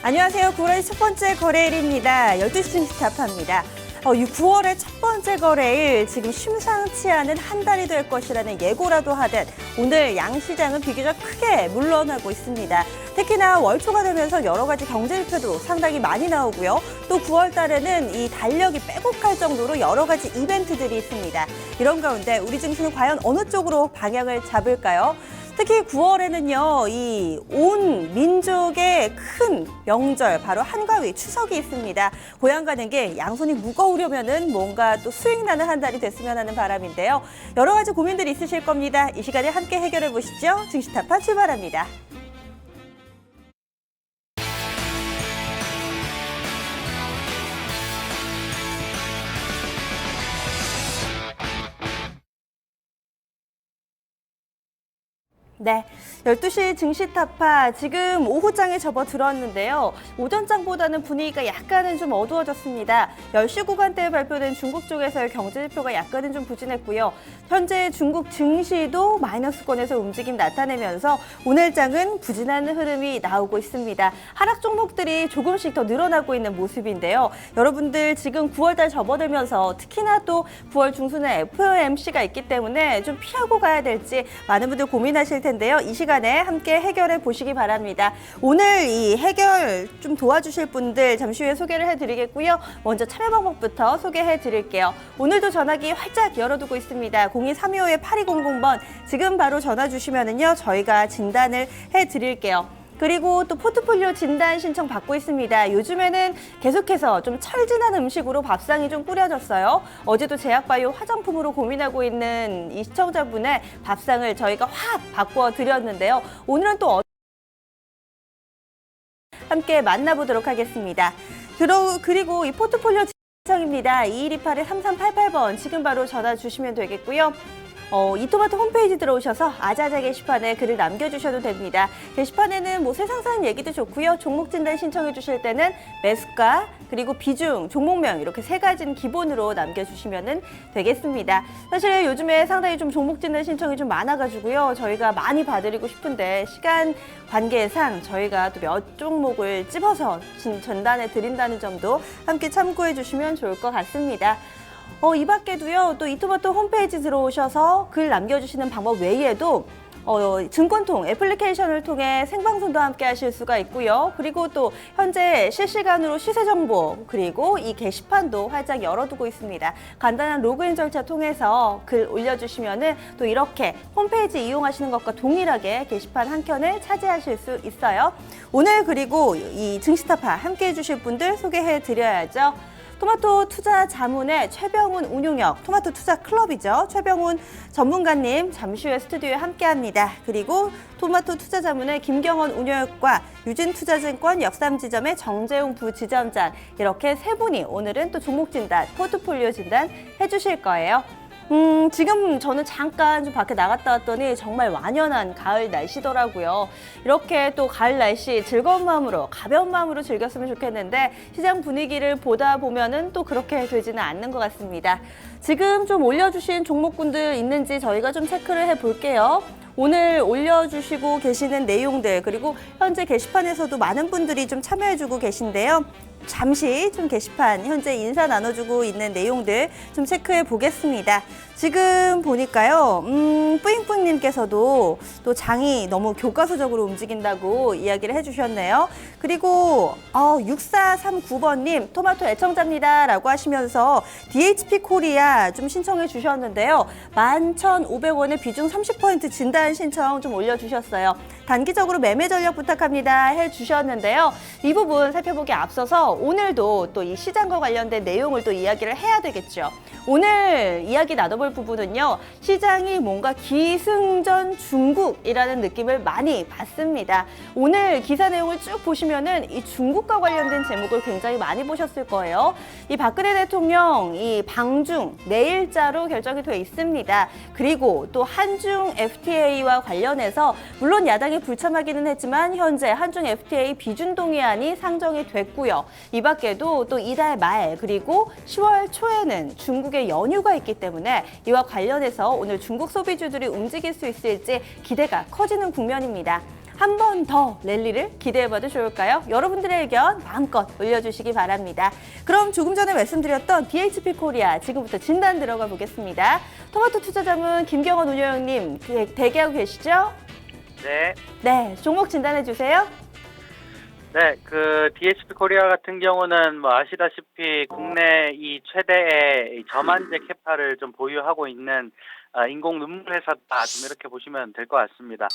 안녕하세요. 9월의 첫 번째 거래일입니다. 12시 증시 스탑합니다. 9월의 첫 번째 거래일, 지금 심상치 않은 한 달이 될 것이라는 예고라도 하듯 오늘 양시장은 비교적 크게 물러나고 있습니다. 특히나 월초가 되면서 여러 가지 경제지표도 상당히 많이 나오고요. 또 9월 달에는 이 달력이 빼곡할 정도로 여러 가지 이벤트들이 있습니다. 이런 가운데 우리 증시는 과연 어느 쪽으로 방향을 잡을까요? 특히 9월에는요, 이 온 민족의 큰 명절, 바로 한가위, 추석이 있습니다. 고향 가는 게 양손이 무거우려면은 뭔가 또 수익 나는 한 달이 됐으면 하는 바람인데요. 여러 가지 고민들이 있으실 겁니다. 이 시간에 함께 해결해 보시죠. 증시타파 출발합니다. 네, 12시 증시타파 지금 오후장에 접어들었는데요. 오전장보다는 분위기가 약간은 좀 어두워졌습니다. 10시 구간대에 발표된 중국 쪽에서의 경제지표가 약간은 좀 부진했고요. 현재 중국 증시도 마이너스권에서 움직임 나타내면서 오늘장은 부진한 흐름이 나오고 있습니다. 하락 종목들이 조금씩 더 늘어나고 있는 모습인데요. 여러분들 지금 9월달 접어들면서 특히나 또 9월 중순에 FOMC가 있기 때문에 좀 피하고 가야 될지 많은 분들 고민하실 텐데요. 이 시간에 함께 해결해 보시기 바랍니다. 오늘 이 해결 좀 도와주실 분들 잠시 후에 소개를 해드리겠고요. 먼저 참여 방법부터 소개해 드릴게요. 오늘도 전화기 활짝 열어두고 있습니다. 02325-8200번 지금 바로 전화 주시면은요, 저희가 진단을 해드릴게요. 그리고 또 포트폴리오 진단 신청 받고 있습니다. 요즘에는 계속해서 좀 철진한 음식으로 밥상이 좀 꾸려졌어요. 어제도 제약바이오 화장품으로 고민하고 있는 이 시청자분의 밥상을 저희가 확 바꿔 드렸는데요. 오늘은 또 함께 만나보도록 하겠습니다. 그리고 이 포트폴리오 신청입니다. 2128-3388번 지금 바로 전화 주시면 되겠고요. 이토마토 홈페이지 들어오셔서 아자아자 게시판에 글을 남겨주셔도 됩니다. 게시판에는 뭐 세상 사는 얘기도 좋고요. 종목 진단 신청해 주실 때는 매수가 그리고 비중, 종목명 이렇게 세 가지는 기본으로 남겨주시면 되겠습니다. 사실 요즘에 상당히 좀 종목 진단 신청이 좀 많아가지고요. 저희가 많이 봐드리고 싶은데 시간 관계상 저희가 또 몇 종목을 찝어서 전단해 드린다는 점도 함께 참고해 주시면 좋을 것 같습니다. 이 밖에도요, 또 이토마토 홈페이지 들어오셔서 글 남겨주시는 방법 외에도 증권통 애플리케이션을 통해 생방송도 함께 하실 수가 있고요. 그리고 또 현재 실시간으로 시세 정보 그리고 이 게시판도 활짝 열어두고 있습니다. 간단한 로그인 절차 통해서 글 올려주시면은 또 이렇게 홈페이지 이용하시는 것과 동일하게 게시판 한 켠을 차지하실 수 있어요. 오늘 그리고 이 증시타파 함께 해주실 분들 소개해 드려야죠. 토마토 투자 자문의 최병훈 운용역, 토마토 투자 클럽이죠. 최병훈 전문가님 잠시 후에 스튜디오에 함께합니다. 그리고 토마토 투자 자문의 김경원 운용역과 유진투자증권 역삼지점의 정재웅 부지점장 이렇게 세 분이 오늘은 또 종목 진단, 포트폴리오 진단 해주실 거예요. 지금 저는 잠깐 좀 밖에 나갔다 왔더니 정말 완연한 가을 날씨더라고요. 이렇게 또 가을 날씨 즐거운 마음으로, 가벼운 마음으로 즐겼으면 좋겠는데 시장 분위기를 보다 보면은 또 그렇게 되지는 않는 것 같습니다. 지금 좀 올려주신 종목군들 있는지 저희가 좀 체크를 해볼게요. 오늘 올려주시고 계시는 내용들 그리고 현재 게시판에서도 많은 분들이 좀 참여해주고 계신데요. 잠시 좀 게시판 현재 인사 나눠주고 있는 내용들 좀 체크해 보겠습니다. 지금 보니까요, 뿌잉뿌잉님께서도 또 장이 너무 교과서적으로 움직인다고 이야기를 해주셨네요. 그리고 6439번님 토마토 애청자입니다 라고 하시면서 DHP 코리아 좀 신청해 주셨는데요. 11,500원의 비중 30% 진단 신청 좀 올려주셨어요. 단기적으로 매매 전략 부탁합니다 해주셨는데요. 이 부분 살펴보기에 앞서서 오늘도 또 이 시장과 관련된 내용을 또 이야기를 해야 되겠죠. 오늘 이야기 나눠볼 부분은요. 시장이 뭔가 기승전 중국이라는 느낌을 많이 받습니다. 오늘 기사 내용을 쭉 보시면은 이 중국과 관련된 제목을 굉장히 많이 보셨을 거예요. 이 박근혜 대통령 이 방중 내일자로 결정이 돼 있습니다. 그리고 또 한중 FTA와 관련해서 물론 야당이 불참하기는 했지만 현재 한중 FTA 비준 동의안이 상정이 됐고요. 이 밖에도 또 이달 말 그리고 10월 초에는 중국의 연휴가 있기 때문에 이와 관련해서 오늘 중국 소비주들이 움직일 수 있을지 기대가 커지는 국면입니다. 한 번 더 랠리를 기대해봐도 좋을까요? 여러분들의 의견 마음껏 올려주시기 바랍니다. 그럼 조금 전에 말씀드렸던 DHP 코리아 지금부터 진단 들어가 보겠습니다. 토마토 투자자문 김경원 운영님 대기하고 계시죠? 네. 네, 종목 진단해 주세요. 네, DHP 코리아 같은 경우는 뭐 아시다시피 국내 이 최대의 이 저만재 캐파를 좀 보유하고 있는 인공 눈물 회사다, 좀 이렇게 보시면 될 것 같습니다.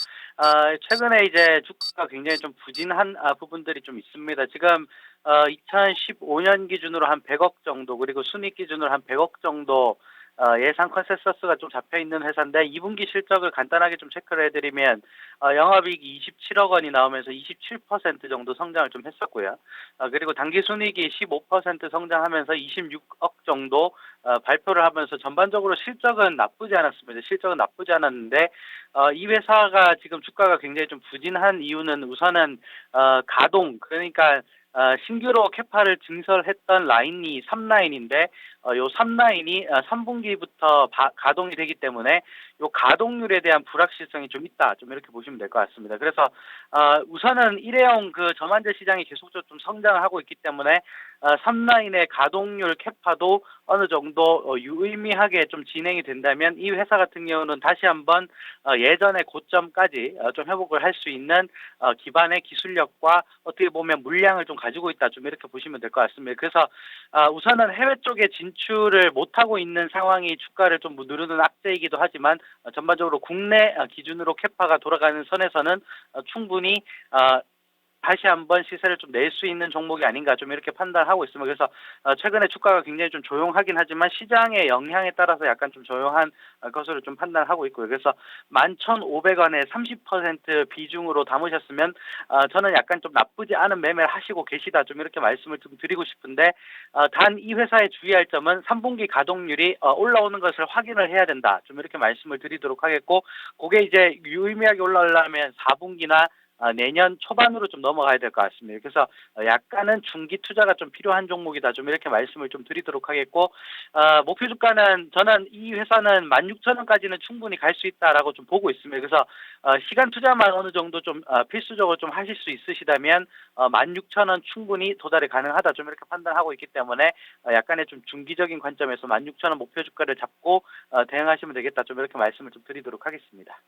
최근에 이제 주가가 굉장히 좀 부진한 부분들이 좀 있습니다. 지금 2015년 기준으로 한 100억 정도, 그리고 순이익 기준으로 한 100억 정도 예상 컨센서스가 좀 잡혀 있는 회사인데, 2분기 실적을 간단하게 좀 체크를 해드리면 영업이익이 27억 원이 나오면서 27% 정도 성장을 좀 했었고요. 그리고 당기순이익이 15% 성장하면서 26억 정도 발표를 하면서 전반적으로 실적은 나쁘지 않았습니다. 실적은 나쁘지 않았는데 이 회사가 지금 주가가 굉장히 좀 부진한 이유는 우선은 가동, 그러니까 신규로 캐파를 증설했던 라인이 3라인인데 요 3라인이 3분기부터 가동이 되기 때문에 요 가동률에 대한 불확실성이 좀 있다, 좀 이렇게 보시면 될 것 같습니다. 그래서 우선은 일회용 저만재 시장이 계속적으로 좀 성장을 하고 있기 때문에 3라인의 가동률 캐파도 어느 정도 유의미하게 좀 진행이 된다면 이 회사 같은 경우는 다시 한번 예전의 고점까지 좀 회복을 할 수 있는 기반의 기술력과 어떻게 보면 물량을 좀 가지고 있다, 좀 이렇게 보시면 될 것 같습니다. 그래서 우선은 해외 쪽에 진출을 못하고 있는 상황이 주가를 좀 누르는 악재이기도 하지만 전반적으로 국내 기준으로 캐파가 돌아가는 선에서는 충분히 다시 한번 시세를 좀 낼 수 있는 종목이 아닌가, 좀 이렇게 판단하고 있습니다. 그래서 최근에 주가가 굉장히 좀 조용하긴 하지만 시장의 영향에 따라서 약간 좀 조용한 것으로 좀 판단하고 있고요. 그래서 11,500원에 30% 비중으로 담으셨으면 저는 약간 좀 나쁘지 않은 매매를 하시고 계시다, 좀 이렇게 말씀을 좀 드리고 싶은데, 단 이 회사에 주의할 점은 3분기 가동률이 올라오는 것을 확인을 해야 된다, 좀 이렇게 말씀을 드리도록 하겠고, 그게 이제 유의미하게 올라오려면 4분기나 내년 초반으로 좀 넘어가야 될 것 같습니다. 그래서 약간은 중기 투자가 좀 필요한 종목이다, 좀 이렇게 말씀을 좀 드리도록 하겠고, 목표 주가는 저는 이 회사는 16,000원까지는 충분히 갈 수 있다라고 좀 보고 있습니다. 그래서 시간 투자만 어느 정도 좀 필수적으로 좀 하실 수 있으시다면 16,000원 충분히 도달이 가능하다, 좀 이렇게 판단하고 있기 때문에 약간의 좀 중기적인 관점에서 16,000원 목표 주가를 잡고 대응하시면 되겠다, 좀 이렇게 말씀을 좀 드리도록 하겠습니다.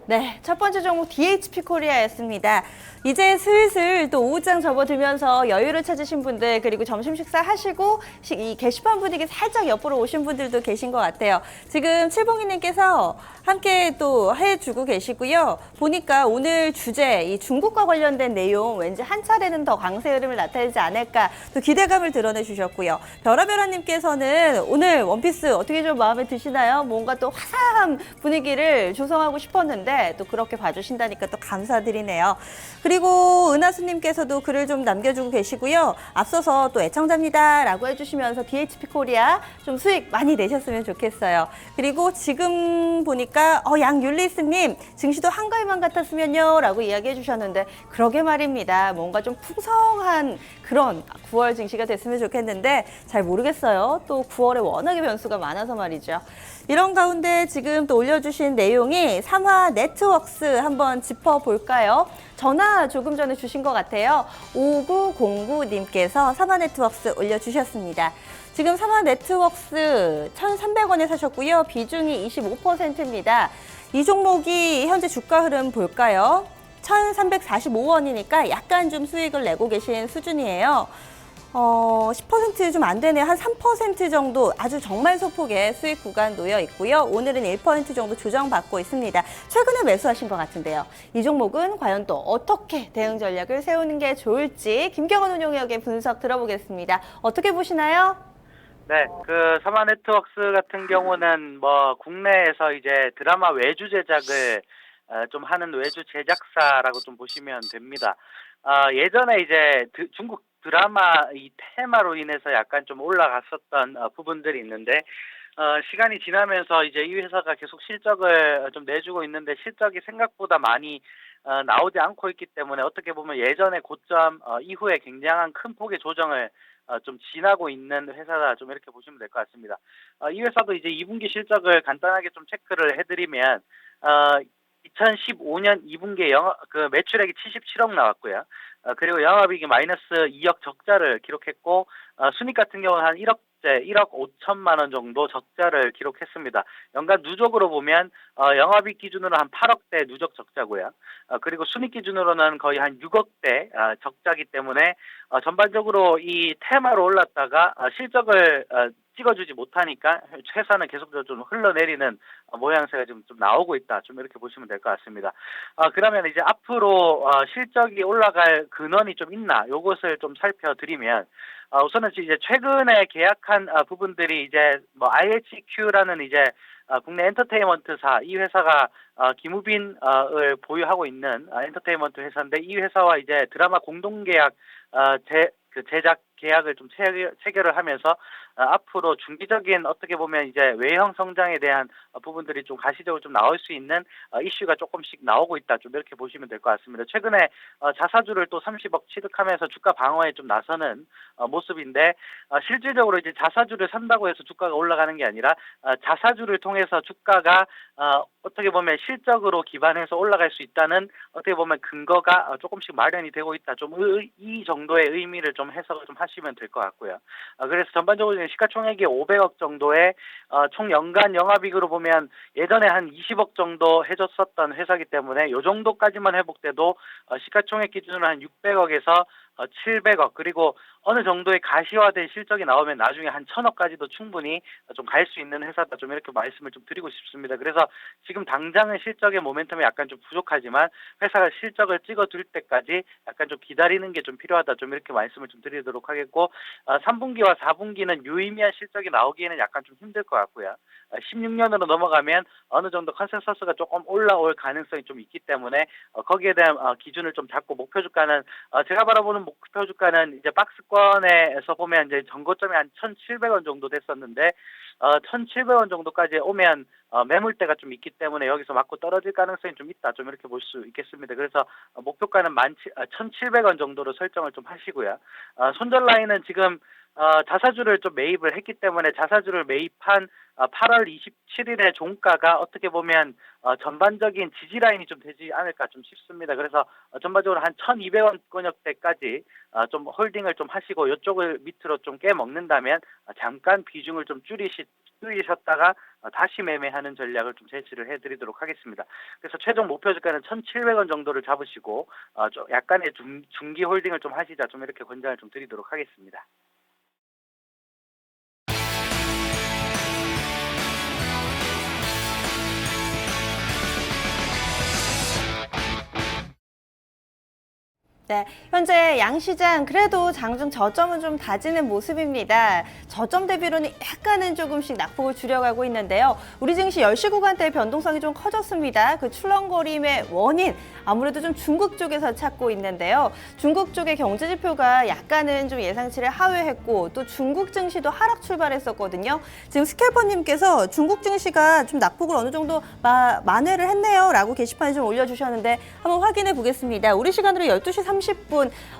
네, 첫 번째 종목 DHP 코리아였습니다. 이제 슬슬 또 오후장 접어들면서 여유를 찾으신 분들, 그리고 점심 식사하시고 이 게시판 분위기 살짝 옆으로 오신 분들도 계신 것 같아요. 지금 칠봉이님께서 함께 또 해주고 계시고요. 보니까 오늘 주제, 이 중국과 관련된 내용 왠지 한 차례는 더 강세 흐름을 나타내지 않을까 또 기대감을 드러내 주셨고요. 별아별아님께서는 오늘 원피스 어떻게 좀 마음에 드시나요? 뭔가 또 화사한 분위기를 조성하고 싶었는데 또 그렇게 봐주신다니까 또 감사드리네요. 그리고 은하수님께서도 글을 좀 남겨주고 계시고요. 앞서서 또 애청자입니다 라고 해주시면서 DHP 코리아 좀 수익 많이 내셨으면 좋겠어요. 그리고 지금 보니까 양율리스님 증시도 한가위만 같았으면요 라고 이야기해 주셨는데, 그러게 말입니다. 뭔가 좀 풍성한 그런 9월 증시가 됐으면 좋겠는데 잘 모르겠어요. 또 9월에 워낙에 변수가 많아서 말이죠. 이런 가운데 지금 또 올려주신 내용이 삼화 네트웍스 한번 짚어볼까요? 전화 조금 전에 주신 것 같아요. 5909님께서 삼화 네트웍스 올려주셨습니다. 지금 삼화 네트웍스 1,300원에 사셨고요. 비중이 25%입니다. 이 종목이 현재 주가 흐름 볼까요? 1,345원이니까 약간 좀 수익을 내고 계신 수준이에요. 10% 좀 안 되네요. 한 3% 정도 아주 정말 소폭의 수익 구간 놓여 있고요. 오늘은 1% 정도 조정받고 있습니다. 최근에 매수하신 것 같은데요. 이 종목은 과연 또 어떻게 대응 전략을 세우는 게 좋을지 김경원 운용위원의 분석 들어보겠습니다. 어떻게 보시나요? 네, 삼화 네트웍스 같은 경우는 뭐 국내에서 이제 드라마 외주 제작을 좀 하는 외주 제작사라고 좀 보시면 됩니다. 예전에 이제 중국 드라마 이 테마로 인해서 약간 좀 올라갔었던 부분들이 있는데, 시간이 지나면서 이제 이 회사가 계속 실적을 좀 내주고 있는데 실적이 생각보다 많이 나오지 않고 있기 때문에 어떻게 보면 예전의 고점 이후에 굉장한 큰 폭의 조정을 좀 지나고 있는 회사다, 좀 이렇게 보시면 될 것 같습니다. 이 회사도 이제 2분기 실적을 간단하게 좀 체크를 해드리면 2015년 2분기에 매출액이 77억 나왔고요. 그리고 영업이익이 마이너스 2억 적자를 기록했고, 순이익 같은 경우는 한 1억 5천만 원 정도 적자를 기록했습니다. 연간 누적으로 보면 영업이익 기준으로 한 8억대 누적 적자고요. 그리고 순이익 기준으로는 거의 한 6억대 적자기 때문에 전반적으로 이 테마로 올랐다가 실적을 찍어주지 못하니까 회사는 계속적으로 좀 흘러내리는 모양새가 지금 좀 나오고 있다. 좀 이렇게 보시면 될 것 같습니다. 그러면 이제 앞으로 실적이 올라갈 근원이 좀 있나? 요것을 좀 살펴드리면 우선은 이제 최근에 계약한 부분들이 이제 뭐 IHQ라는 이제 국내 엔터테인먼트사 이 회사가 김우빈을 보유하고 있는 엔터테인먼트 회사인데 이 회사와 이제 드라마 공동계약 제작 계약을 좀 체결을 하면서 앞으로 중기적인 어떻게 보면 이제 외형 성장에 대한 부분들이 좀 가시적으로 좀 나올 수 있는 이슈가 조금씩 나오고 있다. 좀 이렇게 보시면 될 것 같습니다. 최근에 자사주를 또 30억 취득하면서 주가 방어에 좀 나서는 모습인데 실질적으로 이제 자사주를 산다고 해서 주가가 올라가는 게 아니라 자사주를 통해서 주가가 어떻게 보면 실적으로 기반해서 올라갈 수 있다는 어떻게 보면 근거가 조금씩 마련이 되고 있다. 좀 이 정도의 의미를 좀 해석을 좀 하시면 될 것 같고요. 그래서 전반적으로 시가총액이 500억 정도의 총 연간 영업이익으로 보면 예전에 한 20억 정도 해줬었던 회사이기 때문에 이 정도까지만 회복돼도 시가총액 기준으로 한 600억에서 700억 그리고 어느 정도의 가시화된 실적이 나오면 나중에 한 1000억까지도 충분히 좀 갈 수 있는 회사다. 좀 이렇게 말씀을 좀 드리고 싶습니다. 그래서 지금 당장은 실적의 모멘텀이 약간 좀 부족하지만 회사가 실적을 찍어줄 때까지 약간 좀 기다리는 게 좀 필요하다. 좀 이렇게 말씀을 좀 드리도록 하겠고 3분기와 4분기는 유의미한 실적이 나오기에는 약간 좀 힘들 것 같고요. 16년으로 넘어가면 어느 정도 컨센서스가 조금 올라올 가능성이 좀 있기 때문에 거기에 대한 기준을 좀 잡고 목표 주가는 제가 바라보는 목표 주가는 이제 박스권에서 보면 이제 전고점이 한 1,700원 정도 됐었는데 1,700원 정도까지 오면 매물대가 좀 있기 때문에 여기서 맞고 떨어질 가능성이 좀 있다. 좀 이렇게 볼 수 있겠습니다. 그래서 목표가는 1,700원 정도로 설정을 좀 하시고요. 손절 라인은 지금 자사주를 좀 매입을 했기 때문에 자사주를 매입한 8월 27일의 종가가 어떻게 보면 전반적인 지지 라인이 좀 되지 않을까 좀 싶습니다. 그래서 전반적으로 한 1,200원 권역대까지 좀 홀딩을 좀 하시고 이쪽을 밑으로 좀 깨먹는다면 잠깐 비중을 좀 줄이셨다가 다시 매매하는 전략을 좀 제시를 해드리도록 하겠습니다. 그래서 최종 목표 주가는 1,700원 정도를 잡으시고 좀 약간의 중기 홀딩을 좀 하시자. 좀 이렇게 권장을 좀 드리도록 하겠습니다. 네, 현재 양시장 그래도 장중 저점은 좀 다지는 모습입니다. 저점 대비로는 약간은 조금씩 낙폭을 줄여가고 있는데요. 우리 증시 10시 구간대의 변동성이 좀 커졌습니다. 그 출렁거림의 원인 아무래도 좀 중국 쪽에서 찾고 있는데요. 중국 쪽의 경제 지표가 약간은 좀 예상치를 하회했고 또 중국 증시도 하락 출발했었거든요. 지금 스캘퍼님께서 중국 증시가 좀 낙폭을 어느 정도 만회를 했네요 라고 게시판에 좀 올려주셨는데 한번 확인해 보겠습니다. 우리 시간으로 12시 30분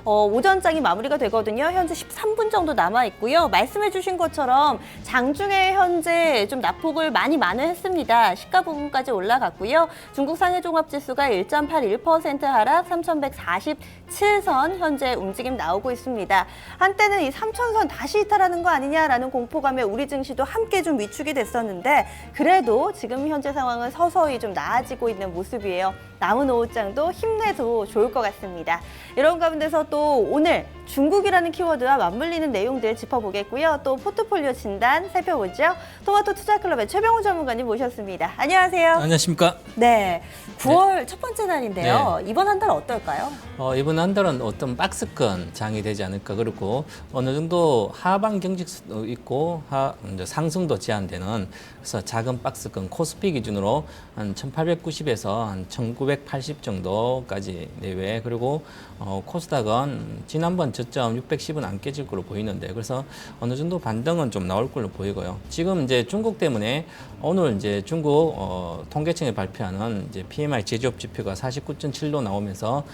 오전장이 마무리가 되거든요. 현재 13분 정도 남아 있고요. 말씀해 주신 것처럼 장중에 현재 좀 낙폭을 많이 만회했습니다. 시가 부분까지 올라갔고요. 중국 상해 종합 지수가 1.81% 하락 3,147선 현재 움직임 나오고 있습니다. 한때는 이 3,000선 다시 이탈하는 거 아니냐라는 공포감에 우리 증시도 함께 좀 위축이 됐었는데 그래도 지금 현재 상황은 서서히 좀 나아지고 있는 모습이에요. 남은 오후장도 힘내도 좋을 것 같습니다. 이런 가운데서 또 오늘 중국이라는 키워드와 맞물리는 내용들 짚어보겠고요. 또 포트폴리오 진단 살펴보죠. 토마토 투자클럽의 최병훈 전문가님 모셨습니다. 안녕하세요. 안녕하십니까? 네, 9월 첫 번째 날인데요. 이번 한 달 어떨까요? 이번 한 달은 어떤 박스권 장이 되지 않을까. 그렇고 어느 정도 하방 경직도 있고 이제 상승도 제한되는 그래서 작은 박스권 코스피 기준으로 한 1890에서 한 1980 정도까지 내외 그리고 코스닥은 지난번 저점 610은 안 깨질 걸로 보이는데 그래서 어느 정도 반등은 좀 나올 걸로 보이고요. 지금 이제 중국 때문에 오늘 이제 중국 통계청이 발표하는 이제 PMI 제조업 지표가 49.7로 나오면서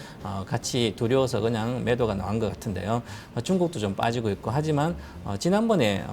같이 두려워서 그냥 매도가 나온 것 같은데요. 중국도 좀 빠지고 있고 하지만 지난번에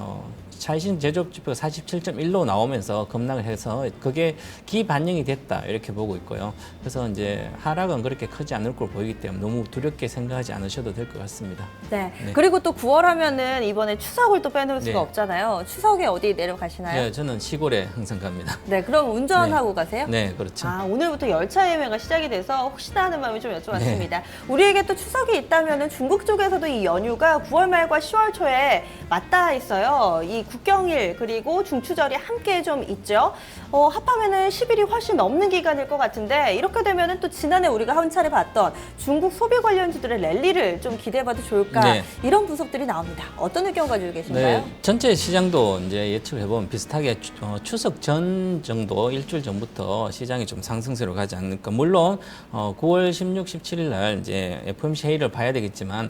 차이신 제조업 지표가 47.1로 나오면서 급락을 해서 그게 기반영이 됐다 이렇게 보고 있고요. 그래서 이제 하락은 그렇게 크지 않을 걸 보이기 때문에 너무 두렵게 생각하지 않으셔도 될 것 같습니다. 네. 네. 그리고 또 9월 하면은 이번에 추석을 또 빼놓을 수가 네. 없잖아요. 추석에 어디 내려가시나요? 네, 저는 시골에 항상 갑니다. 네, 그럼 운전하고 가세요? 네, 그렇죠. 아, 오늘부터 열차 예매가 시작이 돼서 혹시나 하는 마음에 좀 여쭤봤습니다. 네. 우리에게 또 추석이 있다면 중국 쪽에서도 이 연휴가 9월 말과 10월 초에 맞닿아 있어요. 이 국경일 그리고 중추절이 함께 좀 있죠. 합하면은 10일이 훨씬 넘는 기간일 것 같은데 이렇게 되면은 또 지난해 우리가 한 차례 봤던 중국 소비 관련주들의 랠리를 좀 기대해봐도 좋을까 네. 이런 분석들이 나옵니다. 어떤 의견 가지고 계신가요? 네, 전체 시장도 이제 예측을 해보면 비슷하게 추석 전 정도 일주일 전부터 시장이 좀 상승세로 가지 않을까. 물론 9월 16, 17일 날 이제 FOMC 회의를 봐야 되겠지만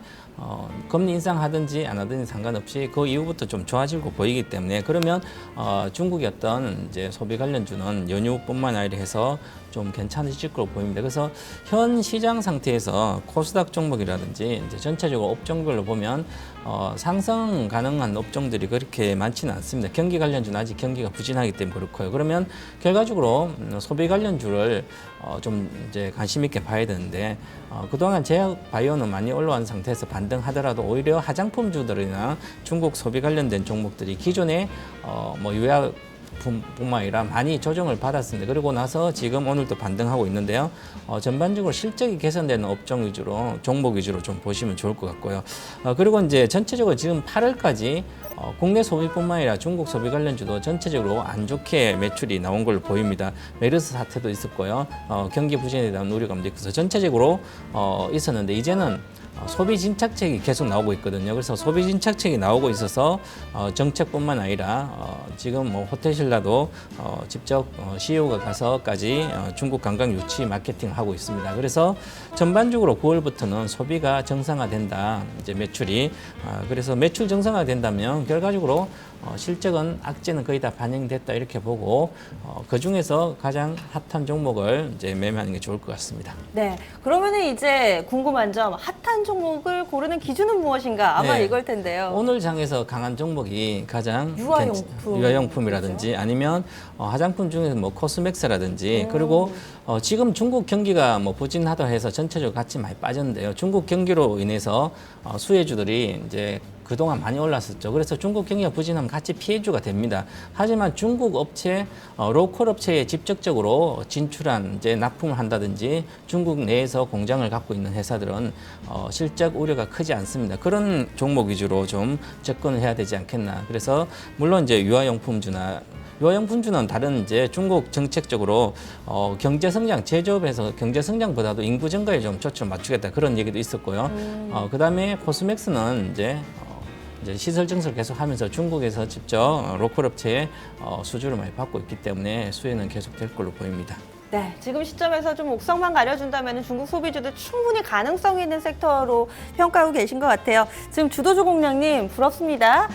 금리 인상하든지 안 하든지 상관없이 그 이후부터 좀 좋아질 거 보이기 때문에 그러면 중국의 어떤 이제 소비 관련주는 연휴뿐만 아니라 해서 좀 괜찮아질 걸로 보입니다. 그래서 현 시장 상태에서 코스닥 종목이라든지 이제 전체적으로 업종별로 보면 상승 가능한 업종들이 그렇게 많지는 않습니다. 경기 관련주는 아직 경기가 부진하기 때문에 그렇고요. 그러면 결과적으로 소비 관련주를 좀 이제 관심 있게 봐야 되는데 그동안 제약 바이오는 많이 올라온 상태에서 반등하더라도 오히려 화장품주들이나 중국 소비 관련된 종목들이 기존에 뭐 유약 뿐만 아니라 많이 조정을 받았습니다. 그리고 나서 지금 오늘도 반등하고 있는데요. 전반적으로 실적이 개선되는 업종 위주로 종목 위주로 좀 보시면 좋을 것 같고요. 그리고 이제 전체적으로 지금 8월까지 국내 소비뿐만 아니라 중국 소비 관련주도 전체적으로 안 좋게 매출이 나온 걸로 보입니다. 메르스 사태도 있었고요. 경기 부진에 대한 우려감도 있어서 전체적으로 있었는데 이제는 소비 진착책이 계속 나오고 있거든요. 그래서 소비 진착책이 나오고 있어서 정책뿐만 아니라 지금 뭐 호텔신라도 직접 CEO가 가서까지 중국 관광 유치 마케팅 하고 있습니다. 그래서 전반적으로 9월부터는 소비가 정상화된다. 이제 매출이 그래서 매출 정상화된다면 결과적으로 실적은 악재는 거의 다 반영됐다 이렇게 보고 그 중에서 가장 핫한 종목을 이제 매매하는 게 좋을 것 같습니다. 네, 그러면은 이제 궁금한 점 핫한 종목을 고르는 기준은 무엇인가 아마 네. 이걸 텐데요. 오늘 장에서 강한 종목이 가장 유아용품. 유아용품이라든지 아니면 화장품 중에서 뭐 코스맥스라든지 그리고 지금 중국 경기가 뭐 부진하다 해서 전체적으로 같이 많이 빠졌는데요. 중국 경기로 인해서 수혜주들이 이제 그동안 많이 올랐었죠. 그래서 중국 경기가 부진하면 같이 피해주가 됩니다. 하지만 중국 업체, 로컬 업체에 직접적으로 진출한 이제 납품을 한다든지 중국 내에서 공장을 갖고 있는 회사들은 실적 우려가 크지 않습니다. 그런 종목 위주로 좀 접근을 해야 되지 않겠나. 그래서 물론 이제 유아용품주는 다른 이제 중국 정책적으로 경제 성장, 제조업에서 경제 성장보다도 인구 증가에 좀 초점을 맞추겠다 그런 얘기도 있었고요. 그다음에 코스맥스는 이제 시설 증설 계속하면서 중국에서 직접 로컬 업체에 수주를 많이 받고 있기 때문에 수혜는 계속될 걸로 보입니다. 네, 지금 시점에서 좀 옥석만 가려준다면 중국 소비주도 충분히 가능성이 있는 섹터로 평가하고 계신 것 같아요. 지금 주도주 공략님 부럽습니다.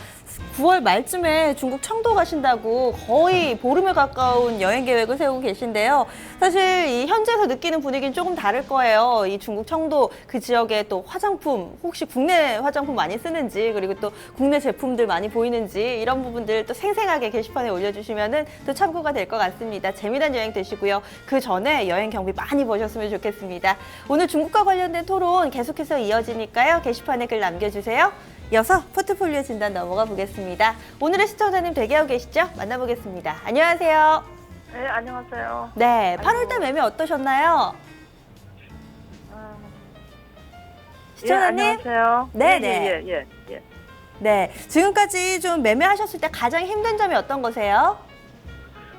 9월 말쯤에 중국 청도 가신다고 거의 보름에 가까운 여행 계획을 세우고 계신데요. 사실 이 현지에서 느끼는 분위기는 조금 다를 거예요. 이 중국 청도 그 지역에 또 화장품, 혹시 국내 화장품 많이 쓰는지 그리고 또 국내 제품들 많이 보이는지 이런 부분들 또 생생하게 게시판에 올려주시면은 또 참고가 될 것 같습니다. 재미난 여행 되시고요. 그 전에 여행 경비 많이 보셨으면 좋겠습니다. 오늘 중국과 관련된 토론 계속해서 이어지니까요. 게시판에 글 남겨주세요. 이어서 포트폴리오 진단 넘어가 보겠습니다. 오늘의 시청자님 대기하고 계시죠? 만나보겠습니다. 안녕하세요. 네, 안녕하세요. 네, 8월달 매매 어떠셨나요? 시청자님? 예, 안녕하세요. 네네. 예. 네, 지금까지 좀 매매하셨을 때 가장 힘든 점이 어떤 거세요?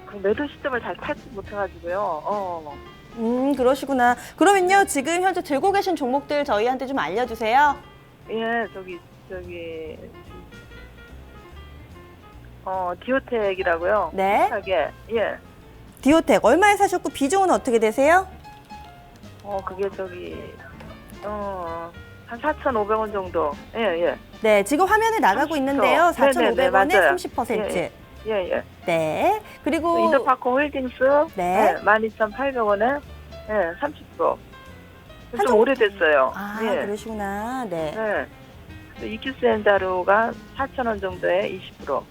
그 매도 시점을 잘 찾지 못해가지고요. 그러시구나. 그러면요, 지금 현재 들고 계신 종목들 저희한테 좀 알려주세요. 예, 디오텍이라고요. 네. 비슷하게, 예. 디오텍 얼마에 사셨고 비중은 어떻게 되세요? 그게 한 4,500원 정도. 예. 네, 지금 화면에 나가고 30%. 있는데요. 네네네, 4,500원에 맞아요. 30%. 예. 네. 그리고 인더파크 홀딩스, 네. 12,800원에, 30%. 좀 한정- 오래됐어요. 아, 예. 그러시구나. 네. 네. 이큐스엔자루가 4,000원 정도에 20%.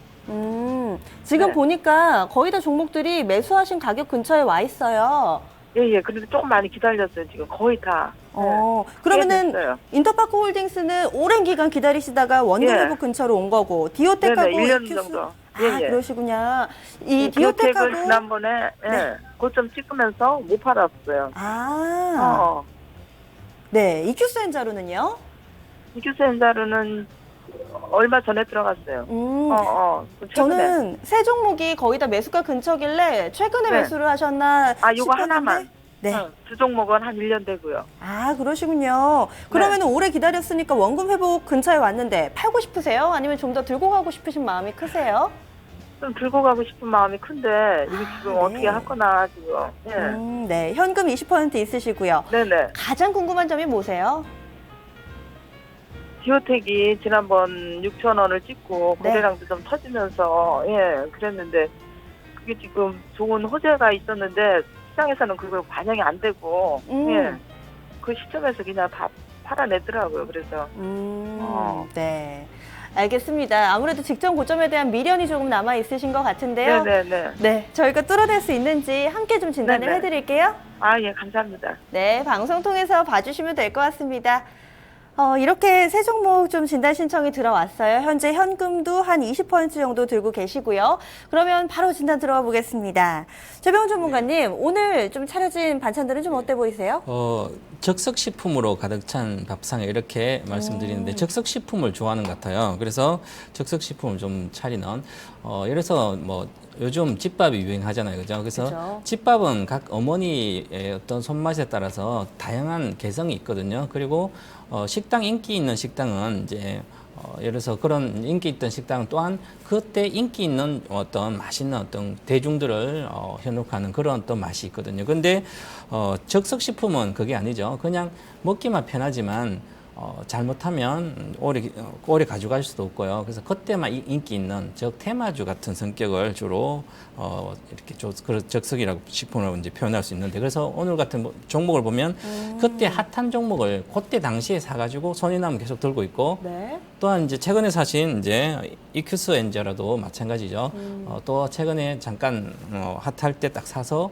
지금 네. 보니까 거의 다 종목들이 매수하신 가격 근처에 와 있어요. 예. 그래도 조금 많이 기다렸어요. 지금 거의 다. 그러면은 됐어요. 인터파크 홀딩스는 오랜 기간 기다리시다가 원금 예. 회복 근처로 온 거고, 디오텍하고 네네, 1년 이큐스- 정도. 아, 예. 그러시구나. 이 디오텍을 디오텍하고 지난번에 네. 고점 찍으면서 못 팔았어요. 네, 이큐스 엔자로는요? 이큐스 엔자르는 얼마 전에 들어갔어요. 최근에. 저는 세 종목이 거의 다 매수가 근처길래 최근에 네. 매수를 하셨나 아, 요거 싶었는데 하나만. 네. 두 종목은 한 1년 되고요. 아, 그러시군요. 그러면 오래 기다렸으니까 원금 회복 근처에 왔는데 팔고 싶으세요? 아니면 좀 더 들고 가고 싶으신 마음이 크세요? 좀 들고 가고 싶은 마음이 큰데 이게 지금 네. 어떻게 할 거나 지금. 네, 현금 20% 있으시고요. 네네. 가장 궁금한 점이 뭐세요? 디오텍이 지난번 6,000원을 찍고 네. 거래량도 좀 터지면서 그랬는데 그게 지금 좋은 호재가 있었는데 시장에서는 그거 반영이 안 되고 그 시점에서 그냥 다 팔아내더라고요. 그래서 네. 알겠습니다. 아무래도 직전 고점에 대한 미련이 조금 남아 있으신 것 같은데요. 네네네. 네, 저희가 뚫어낼 수 있는지 함께 좀 진단을 네네. 해드릴게요. 아, 예, 감사합니다. 네, 방송 통해서 봐주시면 될 것 같습니다. 이렇게 세 종목 좀 진단 신청이 들어왔어요. 현재 현금도 한 20% 정도 들고 계시고요. 그러면 바로 진단 들어가 보겠습니다. 최병훈 전문가님, 오늘 좀 차려진 반찬들은 좀 어때 보이세요? 적석식품으로 가득 찬 밥상에 이렇게 말씀드리는데 적석식품을 좋아하는 것 같아요. 그래서 적석식품을 좀 차리는 예를 들어서 뭐 요즘 집밥이 유행하잖아요. 그죠? 그래서 그죠. 집밥은 각 어머니의 어떤 손맛에 따라서 다양한 개성이 있거든요. 그리고 식당 인기 있는 식당은 이제 예를 들어서 그런 인기 있던 식당은 또한 그때 인기 있는 어떤 맛있는 어떤 대중들을 현혹하는 그런 어떤 맛이 있거든요. 근데 적석식품은 그게 아니죠. 그냥 먹기만 편하지만 잘못하면 오래 가져갈 수도 없고요. 그래서 그때만 인기 있는 즉 테마주 같은 성격을 주로 이렇게 그런 적석이라고 식품으로 이제 표현할 수 있는데 그래서 오늘 같은 종목을 보면 그때 핫한 종목을 그때 당시에 사가지고 손이 나면 계속 들고 있고 네. 또한 이제 최근에 사신 이제 이큐스 엔저라도 마찬가지죠. 또 최근에 잠깐 핫할 때 딱 사서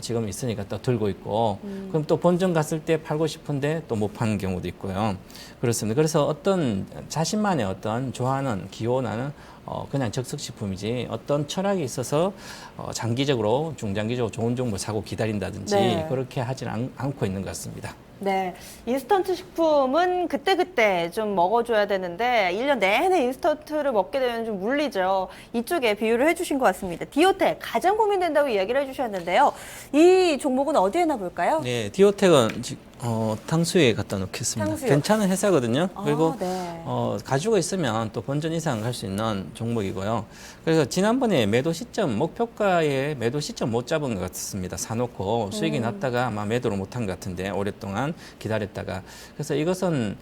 지금 있으니까 또 들고 있고 그럼 또 본전 갔을 때 팔고 싶은데 또 못 파는 경우도 있고요. 그렇습니다. 그래서 어떤 자신만의 어떤 좋아하는 기호나는 그냥 적석식품이지 어떤 철학이 있어서 장기적으로 중장기적으로 좋은 종목을 사고 기다린다든지 네. 그렇게 하지는 않고 있는 것 같습니다. 네. 인스턴트 식품은 그때그때 좀 먹어줘야 되는데 1년 내내 인스턴트를 먹게 되면 좀 물리죠. 이쪽에 비유를 해주신 것 같습니다. 디오텍 가장 고민된다고 이야기를 해주셨는데요. 이 종목은 어디에 놔볼까요? 네, 디오텍은 탕수육에 갖다 놓겠습니다. 탕수육. 괜찮은 회사거든요. 그리고 네. 가지고 있으면 또 본전 이상 갈 수 있는 종목이고요. 그래서 지난번에 매도 시점, 목표가의 매도 시점 못 잡은 것 같습니다. 사놓고 수익이 났다가 아마 매도를 못한 것 같은데 오랫동안 기다렸다가. 그래서 이것은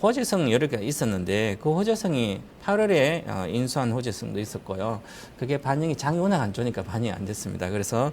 호재성 여러 개가 있었는데 그 호재성이 8월에 인수한 호재성도 있었고요. 그게 반영이 장이 워낙 안 좋으니까 반영이 안 됐습니다. 그래서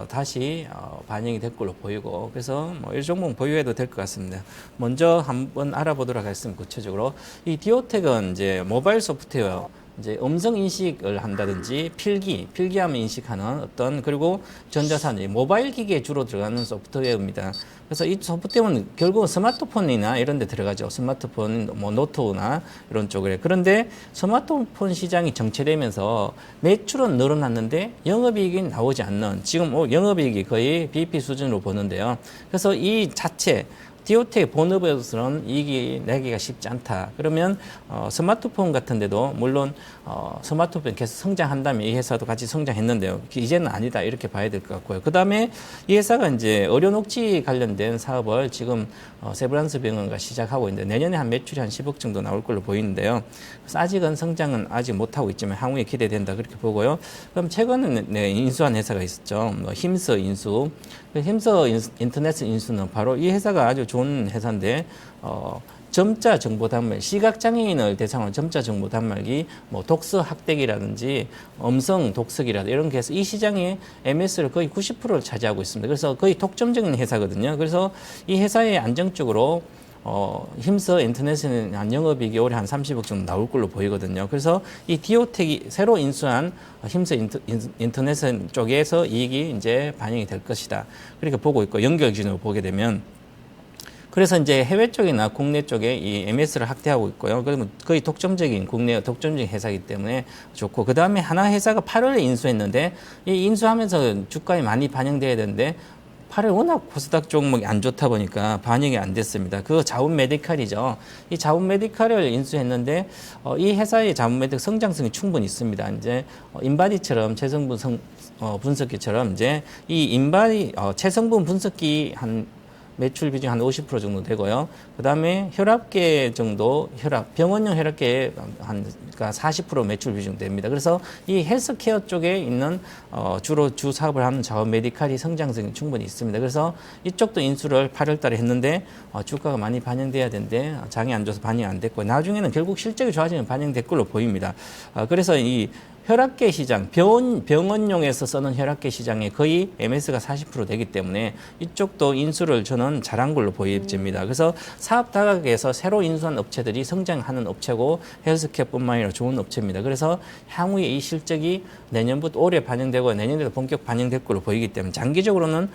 다시 반영이 될 걸로 보이고 그래서 뭐 이 종목 보유해도 될 것 같습니다. 먼저 한번 알아보도록 하겠습니다. 구체적으로 이 디오텍은 이제 모바일 소프트웨어 이제 음성 인식을 한다든지 필기하면 인식하는 어떤 그리고 전자산 모바일 기기에 주로 들어가는 소프트웨어입니다. 그래서 이 소프트웨어는 결국은 스마트폰이나 이런 데 들어가죠. 스마트폰, 뭐 노트나 이런 쪽에. 그런데 스마트폰 시장이 정체되면서 매출은 늘어났는데 영업이익이 나오지 않는 지금 영업이익이 거의 BP 수준으로 보는데요. 그래서 이 자체 디오텍 본업에서는 이익이 내기가 쉽지 않다. 그러면 스마트폰 같은 데도 물론 스마트폰 계속 성장한다면 이 회사도 같이 성장했는데요. 이제는 아니다. 이렇게 봐야 될 것 같고요. 그다음에 이 회사가 이제 의료녹지 관련된 사업을 지금 세브란스 병원과 시작하고 있는데 내년에 한 매출이 한 10억 정도 나올 걸로 보이는데요. 그래서 아직은 성장은 아직 못하고 있지만 향후에 기대된다. 그렇게 보고요. 그럼 최근에 인수한 회사가 있었죠. 힘서 인수. 힘서 인터넷 인수는 바로 이 회사가 아주 좋은 회사인데 점자 정보 단말, 시각장애인을 대상으로 점자 정보 단말기, 뭐 독서 학대기라든지 음성 독서기라든지 이런 게 해서 이 시장의 MS를 거의 90%를 차지하고 있습니다. 그래서 거의 독점적인 회사거든요. 그래서 이 회사에 안정적으로 힘써 인터넷에는 한 영업이익이 올해 한 30억 정도 나올 걸로 보이거든요. 그래서 이 디오텍이 새로 인수한 힘써 인터넷 쪽에서 이익이 이제 반영이 될 것이다. 그렇게 보고 있고 연결 기준으로 보게 되면 그래서 이제 해외 쪽이나 국내 쪽에 이 MS를 확대하고 있고요. 그러면 거의 독점적인 국내 독점적인 회사이기 때문에 좋고 그 다음에 하나 회사가 8월에 인수했는데 이 인수하면서 주가에 많이 반영돼야 되는데 8월 워낙 코스닥 종목이 안 좋다 보니까 반영이 안 됐습니다. 그 자원 메디칼이죠. 이 자원 메디칼을 인수했는데 이 회사의 자원 메디칼 성장성이 충분히 있습니다. 이제 인바디처럼 체성분 분석기처럼 이제 이 인바디 체성분 분석기 한 매출 비중 한 50% 정도 되고요. 그 다음에 혈압계 정도, 병원용 혈압계 그러니까 40% 매출 비중 됩니다. 그래서 이 헬스케어 쪽에 있는 주로 주 사업을 하는 자원 메디칼이 성장성이 충분히 있습니다. 그래서 이쪽도 인수를 8월 달에 했는데 주가가 많이 반영돼야 되는데 장이 안 좋아서 반영이 안 됐고 나중에는 결국 실적이 좋아지면 반영될 걸로 보입니다. 그래서 이 혈압계 시장, 병원용에서 쓰는 혈압계 시장에 거의 MS가 40% 되기 때문에 이쪽도 인수를 저는 잘한 걸로 보입니다. 그래서 사업 다각에서 새로 인수한 업체들이 성장하는 업체고 헬스케어뿐만 아니라 좋은 업체입니다. 그래서 향후에 이 실적이 내년부터 올해 반영되고 내년에도 본격 반영될 걸로 보이기 때문에 장기적으로는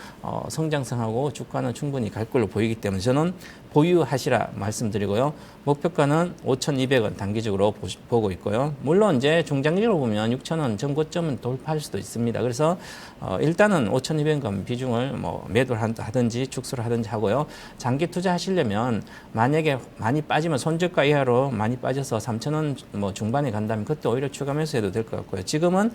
성장성하고 주가는 충분히 갈 걸로 보이기 때문에 저는 보유하시라 말씀드리고요. 목표가는 5,200원 단기적으로 보고 있고요. 물론 이제 중장기로 보면 6,000원 전고점은 돌파할 수도 있습니다. 그래서 일단은 5,200원 비중을 뭐 매도를 하든지 축소를 하든지 하고요. 장기 투자하시려면 만약에 많이 빠지면 손절가 이하로 많이 빠져서 3,000원 뭐 중반에 간다면 그때 오히려 추가 매수해도 될 것 같고요. 지금은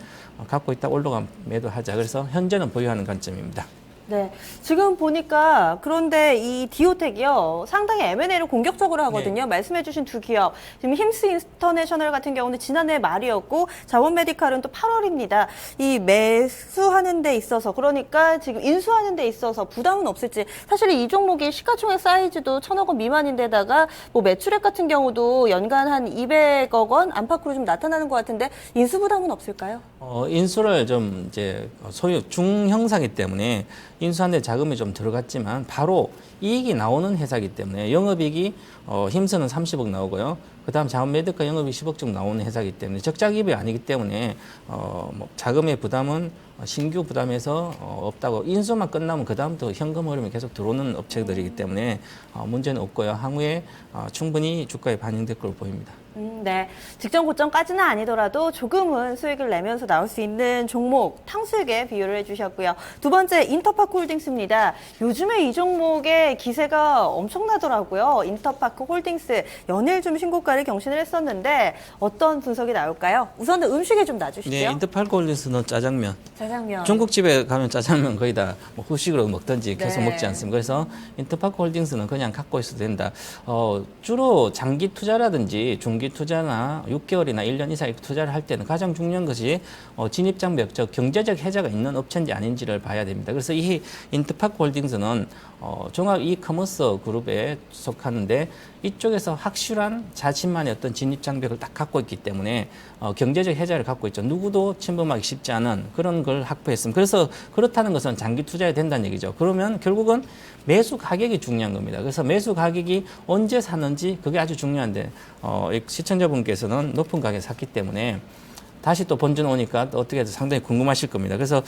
갖고 있다 올라가 매도하자. 그래서 현재는 보유하는 관점입니다. 네, 지금 보니까 그런데 이 디오텍이요 상당히 M&A를 공격적으로 하거든요. 네. 말씀해주신 두 기업 지금 힘스 인터내셔널 같은 경우는 지난해 말이었고 자원 메디칼은 또 8월입니다. 이 매수하는 데 있어서 그러니까 지금 인수하는 데 있어서 부담은 없을지 사실 이 종목이 시가총액 사이즈도 1,000억 원 미만인데다가 뭐 매출액 같은 경우도 연간 한 200억 원 안팎으로 좀 나타나는 것 같은데 인수 부담은 없을까요? 인수를 좀 이제 소유 중형사기 때문에 인수하는데 자금이 좀 들어갔지만 바로 이익이 나오는 회사이기 때문에 영업이익이 힘쓰는 30억 나오고요. 그다음 자원 메디칼 영업이 10억 정도 나오는 회사이기 때문에 적자 기업이 아니기 때문에 뭐 자금의 부담은 신규 부담에서 없다고 인수만 끝나면 그다음부터 현금 흐름이 계속 들어오는 업체들이기 때문에 문제는 없고요. 향후에 충분히 주가에 반영될 걸로 보입니다. 네, 직전 고점까지는 아니더라도 조금은 수익을 내면서 나올 수 있는 종목 탕수육에 비유를 해주셨고요. 두 번째 인터파크 홀딩스입니다. 요즘에 이 종목의 기세가 엄청나더라고요. 인터파크 홀딩스 연일 좀 신고가를 경신을 했었는데 어떤 분석이 나올까요? 우선 음식에 좀 놔주시죠. 네, 인터파크 홀딩스는 짜장면. 짜장면. 중국집에 가면 짜장면 거의 다 뭐 후식으로 먹든지 계속 네. 먹지 않습니까? 그래서 인터파크 홀딩스는 그냥 갖고 있어도 된다. 주로 장기 투자라든지 중기 투자나 6개월이나 1년 이상 투자를 할 때는 가장 중요한 것이 진입장벽, 즉 경제적 해자가 있는 업체인지 아닌지를 봐야 됩니다. 그래서 이 인터파크 홀딩스는 종합 이커머스 그룹에 속하는데 이쪽에서 확실한 자신만의 어떤 진입장벽을 딱 갖고 있기 때문에 경제적 해자를 갖고 있죠. 누구도 침범하기 쉽지 않은 그런 걸 확보했습니다. 그래서 그렇다는 것은 장기 투자해야 된다는 얘기죠. 그러면 결국은 매수 가격이 중요한 겁니다. 그래서 매수 가격이 언제 사는지 그게 아주 중요한데 시청자분께서는 높은 가격에 샀기 때문에 다시 또 본전 오니까 또 어떻게 해도 상당히 궁금하실 겁니다. 그래서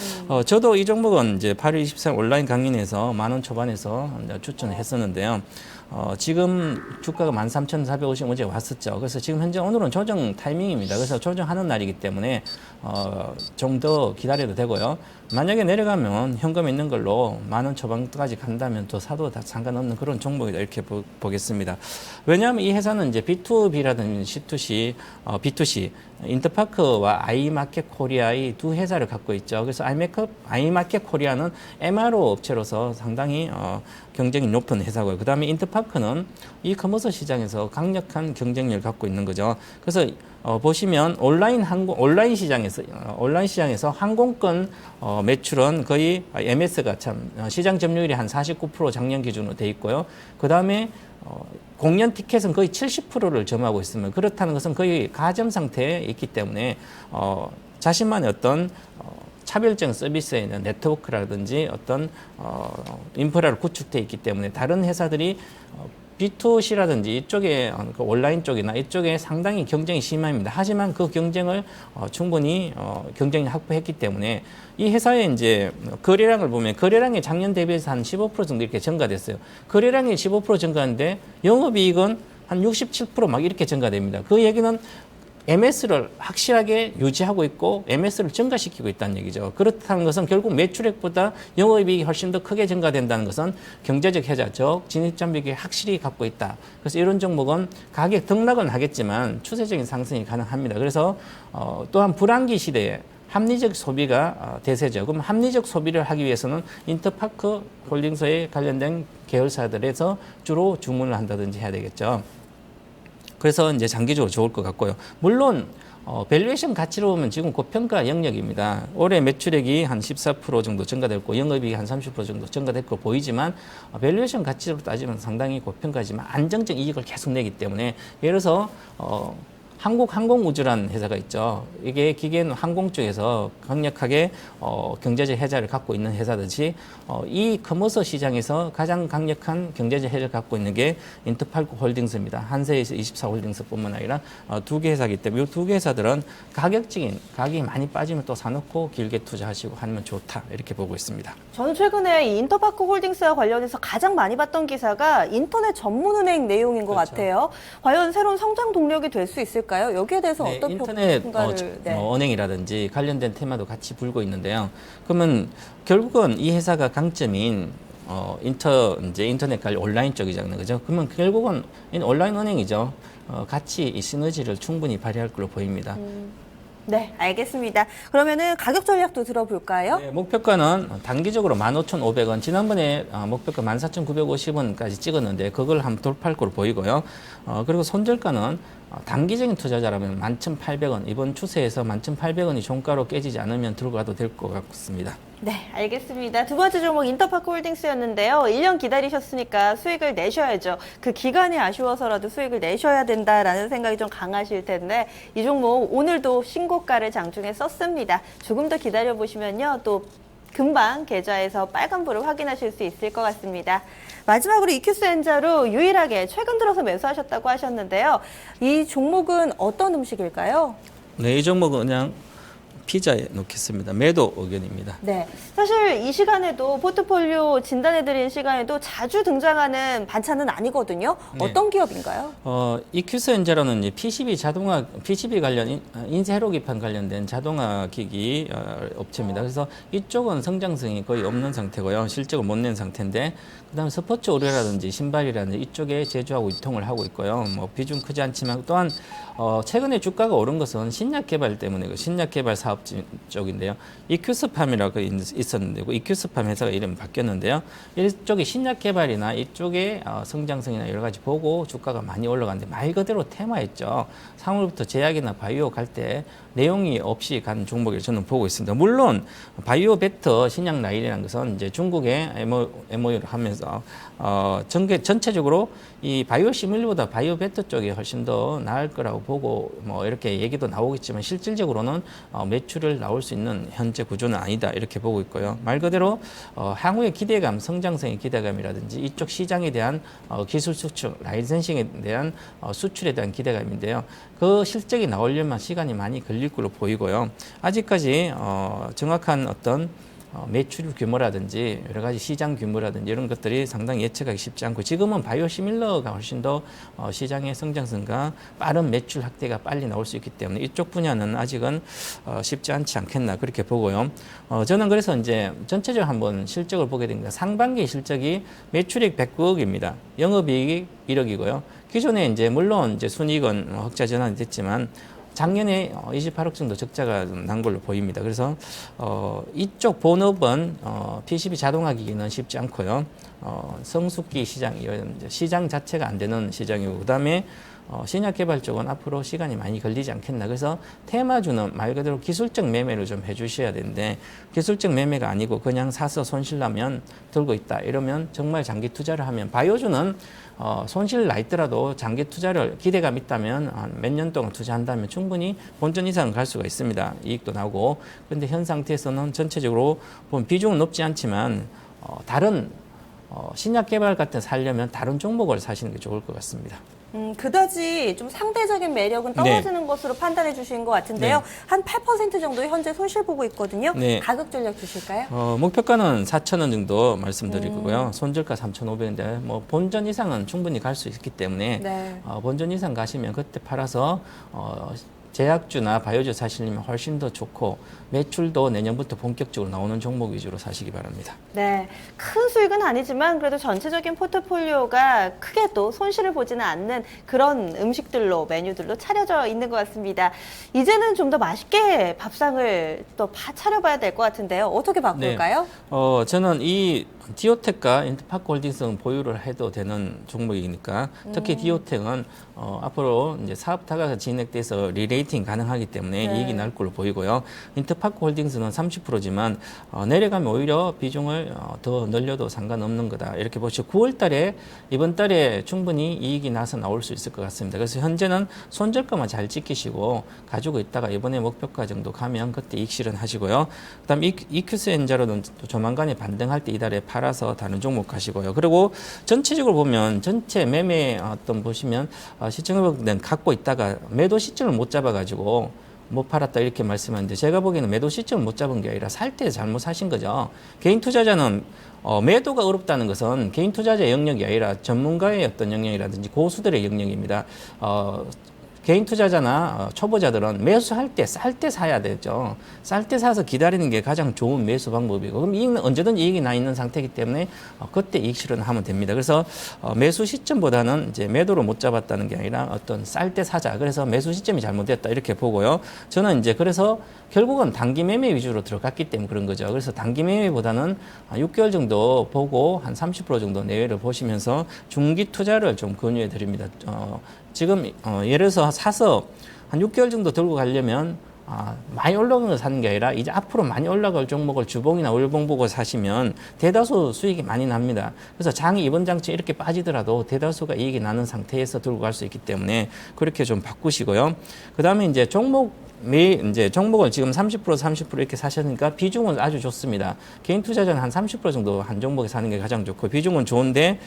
저도 이 종목은 이제 8월 23일 온라인 강연에서 10,000원 초반에서 추천을 했었는데요. 지금 주가가 13,450원 어제 왔었죠. 그래서 지금 현재 오늘은 조정 타이밍입니다. 그래서 조정하는 날이기 때문에 좀 더 기다려도 되고요. 만약에 내려가면 현금 있는 걸로 10,000원 초반까지 간다면 또 사도 다 상관없는 그런 종목이다 이렇게 보겠습니다. 왜냐하면 이 회사는 이제 B2B라든지 C2C, B2C 인터파크와 아이마켓 코리아의 두 회사를 갖고 있죠. 그래서 아이마켓 코리아는 MRO 업체로서 상당히 경쟁이 높은 회사고요. 그 다음에 인터파크는 이커머스 시장에서 강력한 경쟁력을 갖고 있는 거죠. 그래서 보시면 온라인 시장에서 항공권 매출은 거의 MS가 참 시장 점유율이 한 49% 작년 기준으로 돼 있고요. 그 다음에 공연 티켓은 거의 70%를 점하고 있으면 그렇다는 것은 거의 가점 상태에 있기 때문에 자신만의 어떤 차별적 서비스에 있는 네트워크라든지 어떤 인프라를 구축돼 있기 때문에 다른 회사들이 B2C라든지 이쪽에 그 온라인 쪽이나 이쪽에 상당히 경쟁이 심합니다. 하지만 그 경쟁을 충분히 경쟁이 확보했기 때문에 이 회사의 이제 거래량을 보면 거래량이 작년 대비해서 한 15% 정도 이렇게 증가됐어요. 거래량이 15% 증가하는데 영업이익은 한 67% 이렇게 증가됩니다. 그 얘기는 MS를 확실하게 유지하고 있고 MS를 증가시키고 있다는 얘기죠. 그렇다는 것은 결국 매출액보다 영업이익이 훨씬 더 크게 증가된다는 것은 경제적 혜자적 진입장벽이 확실히 갖고 있다. 그래서 이런 종목은 가격 등락은 하겠지만 추세적인 상승이 가능합니다. 그래서 또한 불황기 시대에 합리적 소비가 대세죠. 그럼 합리적 소비를 하기 위해서는 인터파크 홀딩스에 관련된 계열사들에서 주로 주문을 한다든지 해야 되겠죠. 그래서 이제 장기적으로 좋을 것 같고요. 물론 밸류에이션 가치로 보면 지금 고평가 영역입니다. 올해 매출액이 한 14% 정도 증가됐고 영업이익이 한 30% 정도 증가됐고 보이지만 밸류에이션 가치로 따지면 상당히 고평가지만 안정적 이익을 계속 내기 때문에 예를 들어서 한국항공우주라는 회사가 있죠. 이게 기계는 항공 쪽에서 강력하게 경제적 혜자를 갖고 있는 회사듯이 이 커머스 시장에서 가장 강력한 경제적 혜자를 갖고 있는 게 인터팔코 홀딩스입니다. 한세에서 24홀딩스뿐만 아니라 두 개 회사이기 때문에 이 두 개 회사들은 가격이 많이 빠지면 또 사놓고 길게 투자하시고 하면 좋다 이렇게 보고 있습니다. 저는 최근에 이 인터파크 홀딩스와 관련해서 가장 많이 봤던 기사가 인터넷 전문은행 내용인 것 그렇죠. 같아요. 과연 새로운 성장 동력이 될 수 있을까요? 여기에 대해서 네, 어떤 인터넷 평가를 은행이라든지 관련된 테마도 같이 불고 있는데요. 그러면 결국은 이 회사가 강점인 인터넷 관련 온라인 쪽이잖아요, 그죠? 그러면 결국은 온라인 은행이죠. 같이 이 시너지를 충분히 발휘할 걸로 보입니다. 네, 알겠습니다. 그러면은 가격 전략도 들어볼까요? 네, 목표가는 단기적으로 15,500원, 지난번에 목표가 14,950원까지 찍었는데 그걸 한번 돌파할 걸로 보이고요. 그리고 손절가는 단기적인 투자자라면 11,800원, 이번 추세에서 11,800원이 종가로 깨지지 않으면 들고 가도 될 것 같습니다. 네, 알겠습니다. 두 번째 종목 인터파크 홀딩스였는데요. 1년 기다리셨으니까 수익을 내셔야죠. 그 기간이 아쉬워서라도 수익을 내셔야 된다라는 생각이 좀 강하실 텐데 이 종목 오늘도 신고가를 장중에 썼습니다. 조금 더 기다려보시면요. 또 금방 계좌에서 빨간불을 확인하실 수 있을 것 같습니다. 마지막으로 이큐스엔자로 유일하게 최근 들어서 매수하셨다고 하셨는데요. 이 종목은 어떤 음식일까요? 네, 이 종목은 그냥 피자에 놓겠습니다. 매도 의견입니다. 네, 사실 이 시간에도 포트폴리오 진단해드린 시간에도 자주 등장하는 반찬은 아니거든요. 네. 어떤 기업인가요? 이큐스엔자로는 PCB 관련 인쇄 회로기판 관련된 자동화 기기 업체입니다. 그래서 이쪽은 성장성이 거의 없는 상태고요. 실적을 못 낸 상태인데 그다음에 스포츠 의류라든지 신발이라든지 이쪽에 제조하고 유통을 하고 있고요. 뭐 비중 크지 않지만 또한 최근에 주가가 오른 것은 신약 개발 때문에 신약 개발 사업 쪽인데요. 이큐스팜이라고 있었는데 이큐스팜 회사가 이름이 바뀌었는데요. 이쪽에 신약 개발이나 이쪽에 성장성이나 여러 가지 보고 주가가 많이 올라갔는데 말 그대로 테마였죠. 3월부터 제약이나 바이오 갈 때 내용이 없이 간 종목을 저는 보고 있습니다. 물론 바이오 베터 신약 라인이라는 것은 이제 중국에 MOU를 하면서 전체적으로 이 바이오 시밀보다 바이오 베터 쪽이 훨씬 더 나을 거라고 보고 뭐 이렇게 얘기도 나오겠지만 실질적으로는 매출을 나올 수 있는 현재 구조는 아니다 이렇게 보고 있고요. 말 그대로 향후의 기대감, 성장성의 기대감이라든지 이쪽 시장에 대한 기술 수출, 라이센싱에 대한 수출에 대한 기대감인데요. 그 실적이 나오려면 시간이 많이 걸릴 걸로 보이고요. 아직까지 정확한 어떤 매출 규모라든지 여러 가지 시장 규모라든지 이런 것들이 상당히 예측하기 쉽지 않고 지금은 바이오시밀러가 훨씬 더 시장의 성장성과 빠른 매출 확대가 빨리 나올 수 있기 때문에 이쪽 분야는 아직은 쉽지 않지 않겠나 그렇게 보고요. 저는 그래서 이제 전체적으로 한번 실적을 보게 됩니다. 상반기 실적이 매출액 109억입니다. 영업이익이 1억이고요. 기존에 이제 물론 이제 순이익은 흑자 전환이 됐지만 작년에 28억 정도 적자가 난 걸로 보입니다. 그래서 이쪽 본업은 PCB 자동화 기기는 쉽지 않고요. 성숙기 시장 자체가 안 되는 시장이고 그다음에 신약 개발 쪽은 앞으로 시간이 많이 걸리지 않겠나. 그래서 테마주는 말 그대로 기술적 매매를 좀 해주셔야 되는데 기술적 매매가 아니고 그냥 사서 손실 나면 들고 있다. 이러면 정말 장기 투자를 하면 바이오주는 손실 나 있더라도 장기 투자를 기대감 있다면 몇 년 동안 투자한다면 충분히 본전 이상은 갈 수가 있습니다. 이익도 나오고. 그런데 현 상태에서는 전체적으로 보면 비중은 높지 않지만 다른 신약 개발 같은 살려면 다른 종목을 사시는 게 좋을 것 같습니다. 그다지 좀 상대적인 매력은 떨어지는 것으로 판단해 주신 것 같은데요. 네. 한 8% 정도 현재 손실 보고 있거든요. 네. 가격 전략 주실까요? 목표가는 4,000원 정도 말씀드리고요. 손절가 3,500인데 뭐 본전 이상은 충분히 갈 수 있기 때문에 네. 본전 이상 가시면 그때 팔아서 제약주나 바이오주 사시려면 훨씬 더 좋고 매출도 내년부터 본격적으로 나오는 종목 위주로 사시기 바랍니다. 네, 큰 수익은 아니지만 그래도 전체적인 포트폴리오가 크게 또 손실을 보지는 않는 그런 음식들로 메뉴들로 차려져 있는 것 같습니다. 이제는 좀 더 맛있게 밥상을 또 차려봐야 될 것 같은데요. 어떻게 바꿀까요? 저는 이 디오텍과 인터파크홀딩스는 보유를 해도 되는 종목이니까 특히 디오텍은 앞으로 이제 사업 타가가 진행돼서 리레이팅 가능하기 때문에 네. 이익이 날 걸로 보이고요. 인터파크홀딩스는 30%지만 내려가면 오히려 비중을 더 늘려도 상관없는 거다. 이렇게 보시고 9월달에 이번 달에 충분히 이익이 나서 나올 수 있을 것 같습니다. 그래서 현재는 손절가만 잘 지키시고 가지고 있다가 이번에 목표가 정도 가면 그때 이익 실현하시고요. 그다음 이큐스 엔자로는 또 조만간에 반등할 때 이달에 팔아서 다른 종목 가시고요. 그리고 전체적으로 보면 전체 매매 보시면 시청자분들은 갖고 있다가 매도 시점을 못 잡아가지고 못 팔았다 이렇게 말씀하는데 제가 보기에는 매도 시점을 못 잡은 게 아니라 살 때 잘못 사신 거죠. 개인 투자자는 매도가 어렵다는 것은 개인 투자자의 영역이 아니라 전문가의 어떤 영역이라든지 고수들의 영역입니다. 개인 투자자나 초보자들은 매수할 때 쌀 때 사야 되죠. 쌀 때 사서 기다리는 게 가장 좋은 매수 방법이고 그럼 이익은 언제든지 이익이 나 있는 상태이기 때문에 그때 이익 실현하면 됩니다. 그래서 매수 시점보다는 이제 매도를 못 잡았다는 게 아니라 어떤 쌀 때 사자. 그래서 매수 시점이 잘못됐다 이렇게 보고요. 저는 이제 그래서 결국은 단기 매매 위주로 들어갔기 때문에 그런 거죠. 그래서 단기 매매보다는 6개월 정도 보고 한 30% 정도 내외를 보시면서 중기 투자를 좀 권유해 드립니다. 지금 예를 들어서 사서 한 6개월 정도 들고 가려면 많이 올라간 걸 사는 게 아니라 이제 앞으로 많이 올라갈 종목을 주봉이나 월봉 보고 사시면 대다수 수익이 많이 납니다. 그래서 장이 이번 장치 이렇게 빠지더라도 대다수가 이익이 나는 상태에서 들고 갈 수 있기 때문에 그렇게 좀 바꾸시고요. 그 다음에 이제 종목을 지금 30% 이렇게 사셨으니까 비중은 아주 좋습니다. 개인 투자자는 한 30% 정도 한 종목에 사는 게 가장 좋고 비중은 좋은데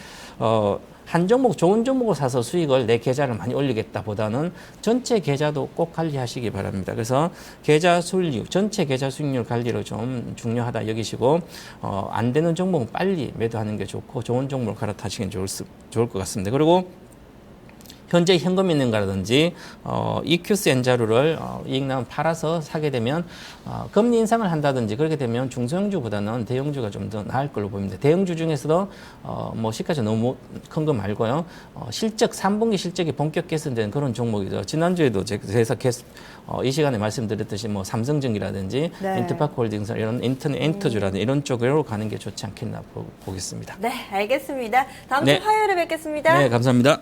한 종목 좋은 종목을 사서 수익을 내 계좌를 많이 올리겠다 보다는 전체 계좌도 꼭 관리하시기 바랍니다. 그래서 계좌 수익률, 전체 계좌 수익률 관리를 좀 중요하다 여기시고 안 되는 종목은 빨리 매도하는 게 좋고 좋은 종목을 갈아타시는 게 좋을 것 같습니다. 그리고 현재 현금 있는 거라든지 이큐스 엔자루를 이익 나면 팔아서 사게 되면 금리 인상을 한다든지 그렇게 되면 중소형주보다는 대형주가 좀 더 나을 걸로 보입니다. 대형주 중에서도 뭐 시가전 너무 큰 거 말고요. 실적 3분기 실적이 본격 개선된 그런 종목이죠. 지난주에도 제가 계속 이 시간에 말씀드렸듯이 뭐 삼성전기라든지 네. 인터파크홀딩스 이런 엔터주라든지 이런 쪽으로 가는 게 좋지 않겠나 보겠습니다. 네, 알겠습니다. 다음 네. 주 화요일에 뵙겠습니다. 네, 감사합니다.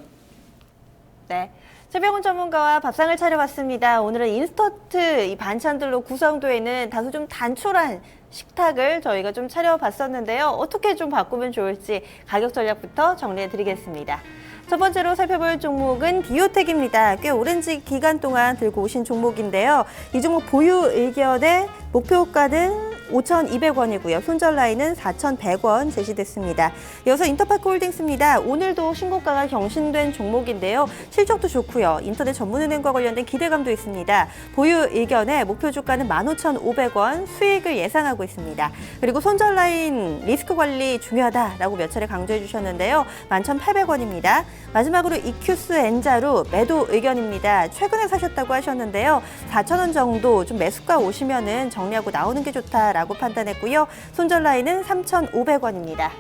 네. 최병훈 전문가와 밥상을 차려봤습니다. 오늘은 인스턴트 이 반찬들로 구성되어 있는 다소 좀 단촐한 식탁을 저희가 좀 차려봤었는데요. 어떻게 좀 바꾸면 좋을지 가격 전략부터 정리해드리겠습니다. 첫 번째로 살펴볼 종목은 디오텍입니다. 꽤 오랜 기간 동안 들고 오신 종목인데요. 이 종목 보유 의견의 목표가는 5,200원이고요. 손절 라인은 4,100원 제시됐습니다. 이어서 인터파크홀딩스입니다. 오늘도 신고가가 경신된 종목인데요. 실적도 좋고요. 인터넷 전문은행과 관련된 기대감도 있습니다. 보유 의견의 목표 주가는 15,500원, 수익을 예상하고 있습니다. 그리고 손절 라인 리스크 관리 중요하다라고 몇 차례 강조해 주셨는데요. 11,800원입니다. 마지막으로 이큐스 엔자루 매도 의견입니다. 최근에 사셨다고 하셨는데요. 4,000원 정도 좀 매수가 오시면은 정리하고 나오는 게 좋다라고 판단했고요. 손절 라인은 3,500원입니다.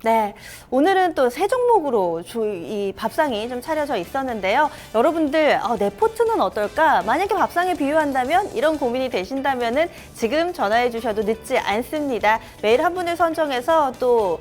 네, 오늘은 또 세 종목으로 이 밥상이 좀 차려져 있었는데요. 여러분들 내 포트는 어떨까? 만약에 밥상에 비유한다면 이런 고민이 되신다면은 지금 전화해 주셔도 늦지 않습니다. 매일 한 분을 선정해서 또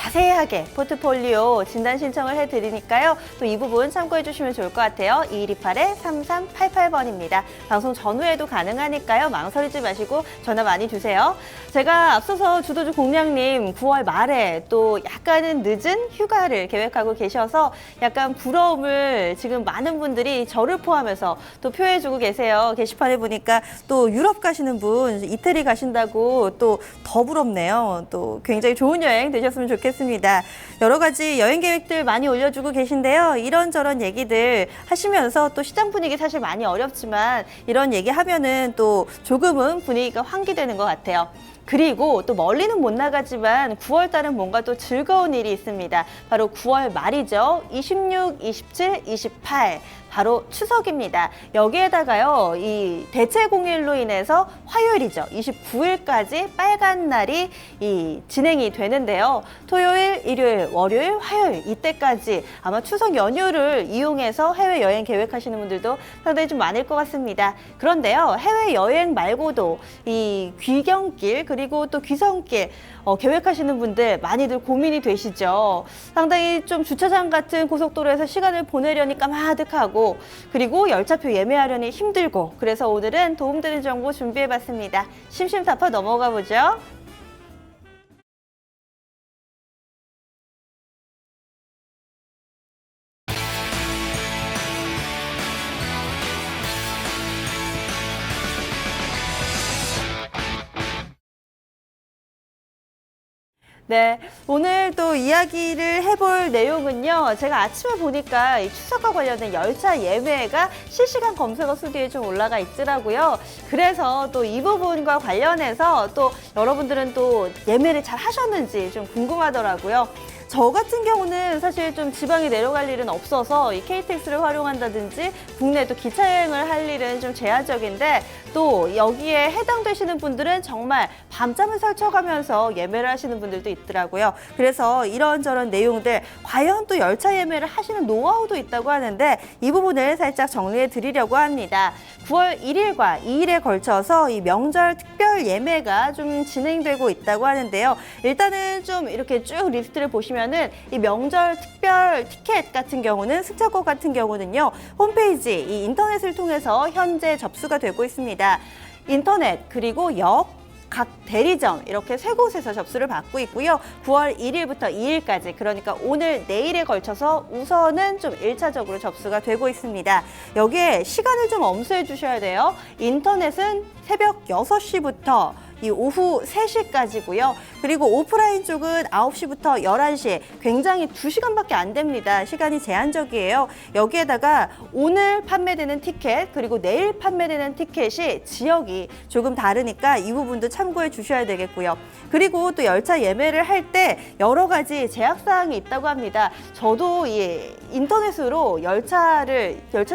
자세하게 포트폴리오 진단 신청을 해드리니까요. 또 이 부분 참고해 주시면 좋을 것 같아요. 2128-3388번입니다. 방송 전후에도 가능하니까요. 망설이지 마시고 전화 많이 주세요. 제가 앞서서 주도주 공략님 9월 말에 또 약간은 늦은 휴가를 계획하고 계셔서 약간 부러움을 지금 많은 분들이 저를 포함해서 또 표해주고 계세요. 게시판에 보니까 또 유럽 가시는 분, 이태리 가신다고 또 더 부럽네요. 또 굉장히 좋은 여행 되셨으면 좋겠습니다. 여러 가지 여행 계획들 많이 올려주고 계신데요. 이런저런 얘기들 하시면서 또 시장 분위기 사실 많이 어렵지만 이런 얘기 하면은 또 조금은 분위기가 환기되는 것 같아요. 그리고 또 멀리는 못 나가지만 9월 달은 뭔가 또 즐거운 일이 있습니다. 바로 9월 말이죠. 26, 27, 28. 바로 추석입니다. 여기에다가요, 이 대체 공휴일로 인해서 화요일이죠. 29일까지 빨간 날이 진행이 되는데요. 토요일, 일요일, 월요일, 화요일 이때까지 아마 추석 연휴를 이용해서 해외 여행 계획하시는 분들도 상당히 좀 많을 것 같습니다. 그런데요, 해외 여행 말고도 이 귀경길 그리고 또 귀성길 계획하시는 분들 많이들 고민이 되시죠. 상당히 좀 주차장 같은 고속도로에서 시간을 보내려니 까마득하고 그리고 열차표 예매하려니 힘들고 그래서 오늘은 도움되는 정보 준비해봤습니다. 심심타파 넘어가 보죠. 네, 오늘 또 이야기를 해볼 내용은요. 제가 아침에 보니까 이 추석과 관련된 열차 예매가 실시간 검색어 수지에 좀 올라가 있더라고요. 그래서 또 이 부분과 관련해서 또 여러분들은 또 예매를 잘 하셨는지 좀 궁금하더라고요. 저 같은 경우는 사실 좀 지방에 내려갈 일은 없어서 이 KTX를 활용한다든지 국내 또 기차 여행을 할 일은 좀 제한적인데 또 여기에 해당되시는 분들은 정말 밤잠을 설쳐가면서 예매를 하시는 분들도 있더라고요. 그래서 이런저런 내용들 과연 또 열차 예매를 하시는 노하우도 있다고 하는데 이 부분을 살짝 정리해 드리려고 합니다. 9월 1일과 2일에 걸쳐서 이 명절 특별 예매가 좀 진행되고 있다고 하는데요. 일단은 좀 이렇게 쭉 리스트를 보시면은 이 명절 특별 티켓 같은 경우는 승차권 같은 경우는요. 홈페이지 이 인터넷을 통해서 현재 접수가 되고 있습니다. 인터넷 그리고 각 대리점 이렇게 세 곳에서 접수를 받고 있고요. 9월 1일부터 2일까지 그러니까 오늘 내일에 걸쳐서 우선은 좀 1차적으로 접수가 되고 있습니다. 여기에 시간을 좀 엄수해 주셔야 돼요. 인터넷은 새벽 6시부터 이 오후 3시까지고요. 그리고 오프라인 쪽은 9시부터 11시 굉장히 2시간밖에 안 됩니다. 시간이 제한적이에요. 여기에다가 오늘 판매되는 티켓 그리고 내일 판매되는 티켓이 지역이 조금 다르니까 이 부분도 참고해 주셔야 되겠고요. 그리고 또 열차 예매를 할 때 여러 가지 제약사항이 있다고 합니다. 저도 이 인터넷으로 열차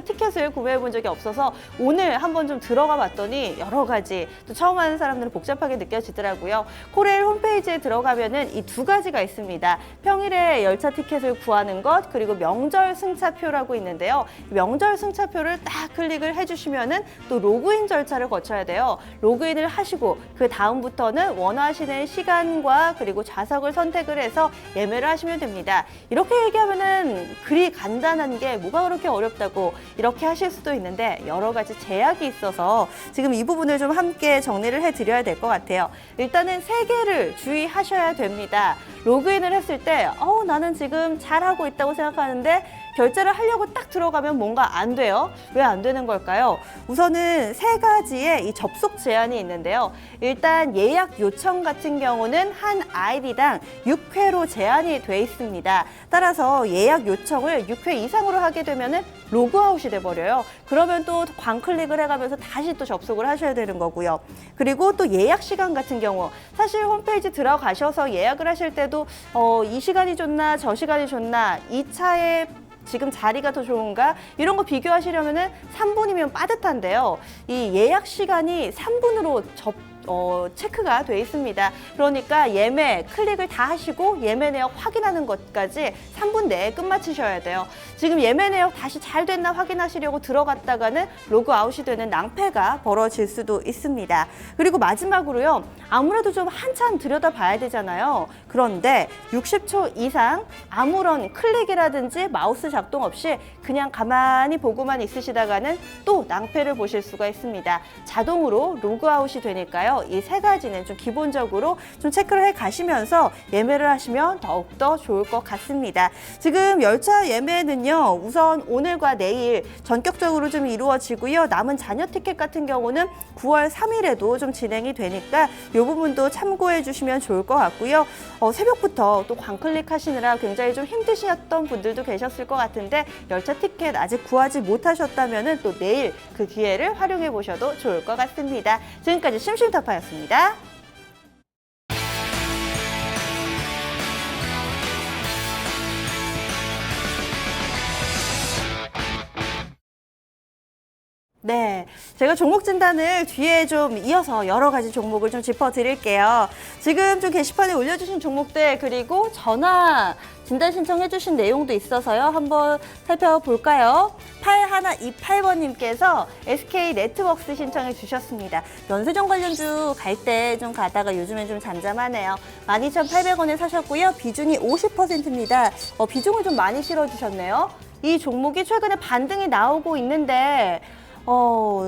티켓을 구매해 본 적이 없어서 오늘 한번 좀 들어가 봤더니 여러 가지 또 처음 하는 사람들은 복잡하게 느껴지더라고요. 코레일 홈페이지에 들어가면은 이 두 가지가 있습니다. 평일에 열차 티켓을 구하는 것 그리고 명절 승차표라고 있는데요. 명절 승차표를 딱 클릭을 해주시면은 또 로그인 절차를 거쳐야 돼요. 로그인을 하시고 그 다음부터는 원하시는 시간과 그리고 좌석을 선택을 해서 예매를 하시면 됩니다. 이렇게 얘기하면은 그리 간단한 게 뭐가 그렇게 어렵다고 이렇게 하실 수도 있는데 여러 가지 제약이 있어서 지금 이 부분을 좀 함께 정리를 해드려야 될 것 같아요. 일단은 3개를 주의하셔야 됩니다. 로그인을 했을 때 나는 지금 잘하고 있다고 생각하는데 결제를 하려고 딱 들어가면 뭔가 안 돼요. 왜 안 되는 걸까요? 우선은 3가지의 이 접속 제한이 있는데요. 일단 예약 요청 같은 경우는 한 아이디당 6회로 제한이 돼 있습니다. 따라서 예약 요청을 6회 이상으로 하게 되면은 로그아웃이 돼버려요. 그러면 또 광클릭을 해가면서 다시 또 접속을 하셔야 되는 거고요. 그리고 또 예약 시간 같은 경우 사실 홈페이지 들어가셔서 예약을 하실 때도 이 시간이 좋나 저 시간이 좋나 이 차에 지금 자리가 더 좋은가 이런 거 비교하시려면은 3분이면 빠듯한데요. 이 예약 시간이 3분으로 체크가 돼 있습니다. 그러니까 예매, 클릭을 다 하시고 예매 내역 확인하는 것까지 3분 내에 끝마치셔야 돼요. 지금 예매 내역 다시 잘 됐나 확인하시려고 들어갔다가는 로그아웃이 되는 낭패가 벌어질 수도 있습니다. 그리고 마지막으로요. 아무래도 좀 한참 들여다봐야 되잖아요. 그런데 60초 이상 아무런 클릭이라든지 마우스 작동 없이 그냥 가만히 보고만 있으시다가는 또 낭패를 보실 수가 있습니다. 자동으로 로그아웃이 되니까요. 이 세 가지는 좀 기본적으로 좀 체크를 해 가시면서 예매를 하시면 더욱더 좋을 것 같습니다. 지금 열차 예매는요. 우선 오늘과 내일 전격적으로 좀 이루어지고요. 남은 잔여 티켓 같은 경우는 9월 3일에도 좀 진행이 되니까 이 부분도 참고해 주시면 좋을 것 같고요. 새벽부터 또 광클릭 하시느라 굉장히 좀 힘드셨던 분들도 계셨을 것 같은데 열차 티켓 아직 구하지 못하셨다면 또 내일 그 기회를 활용해 보셔도 좋을 것 같습니다. 지금까지 심심타파였습니다. 네, 제가 종목 진단을 뒤에 좀 이어서 여러 가지 종목을 좀 짚어드릴게요. 지금 좀 게시판에 올려주신 종목들 그리고 전화 진단 신청해주신 내용도 있어서요. 한번 살펴볼까요? 8128번님께서 SK 네트워크스 신청해 주셨습니다. 면세점 관련주 갈 때 좀 가다가 요즘엔 좀 잠잠하네요. 12,800원에 사셨고요. 비중이 50%입니다. 비중을 좀 많이 실어주셨네요. 이 종목이 최근에 반등이 나오고 있는데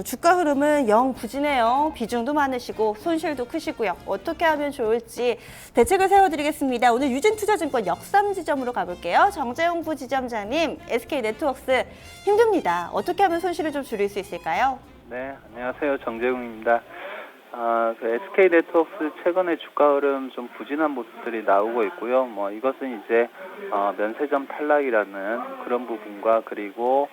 주가 흐름은 영 부진해요. 비중도 많으시고 손실도 크시고요. 어떻게 하면 좋을지 대책을 세워드리겠습니다. 오늘 유진투자증권 역삼지점으로 가볼게요. 정재용 부지점장님, SK네트워크스 힘듭니다. 어떻게 하면 손실을 좀 줄일 수 있을까요? 네, 안녕하세요. 정재웅입니다. SK네트워크스 최근에 주가 흐름 좀 부진한 모습들이 나오고 있고요. 이것은 이제 면세점 탈락이라는 그런 부분과 그리고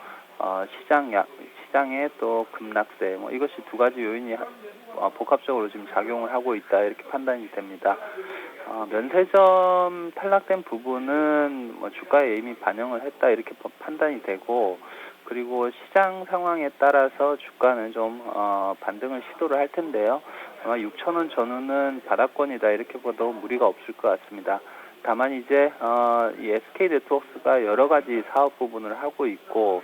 시장의 또 급락세 이것이 두 가지 요인이 복합적으로 지금 작용을 하고 있다 이렇게 판단이 됩니다. 면세점 탈락된 부분은 주가에 이미 반영을 했다 이렇게 판단이 되고 그리고 시장 상황에 따라서 주가는 좀 반등을 시도를 할 텐데요. 아마 6,000원 전후는 바닥권이다 이렇게 봐도 무리가 없을 것 같습니다. 다만 이제 이 SK네트워크스가 여러 가지 사업 부분을 하고 있고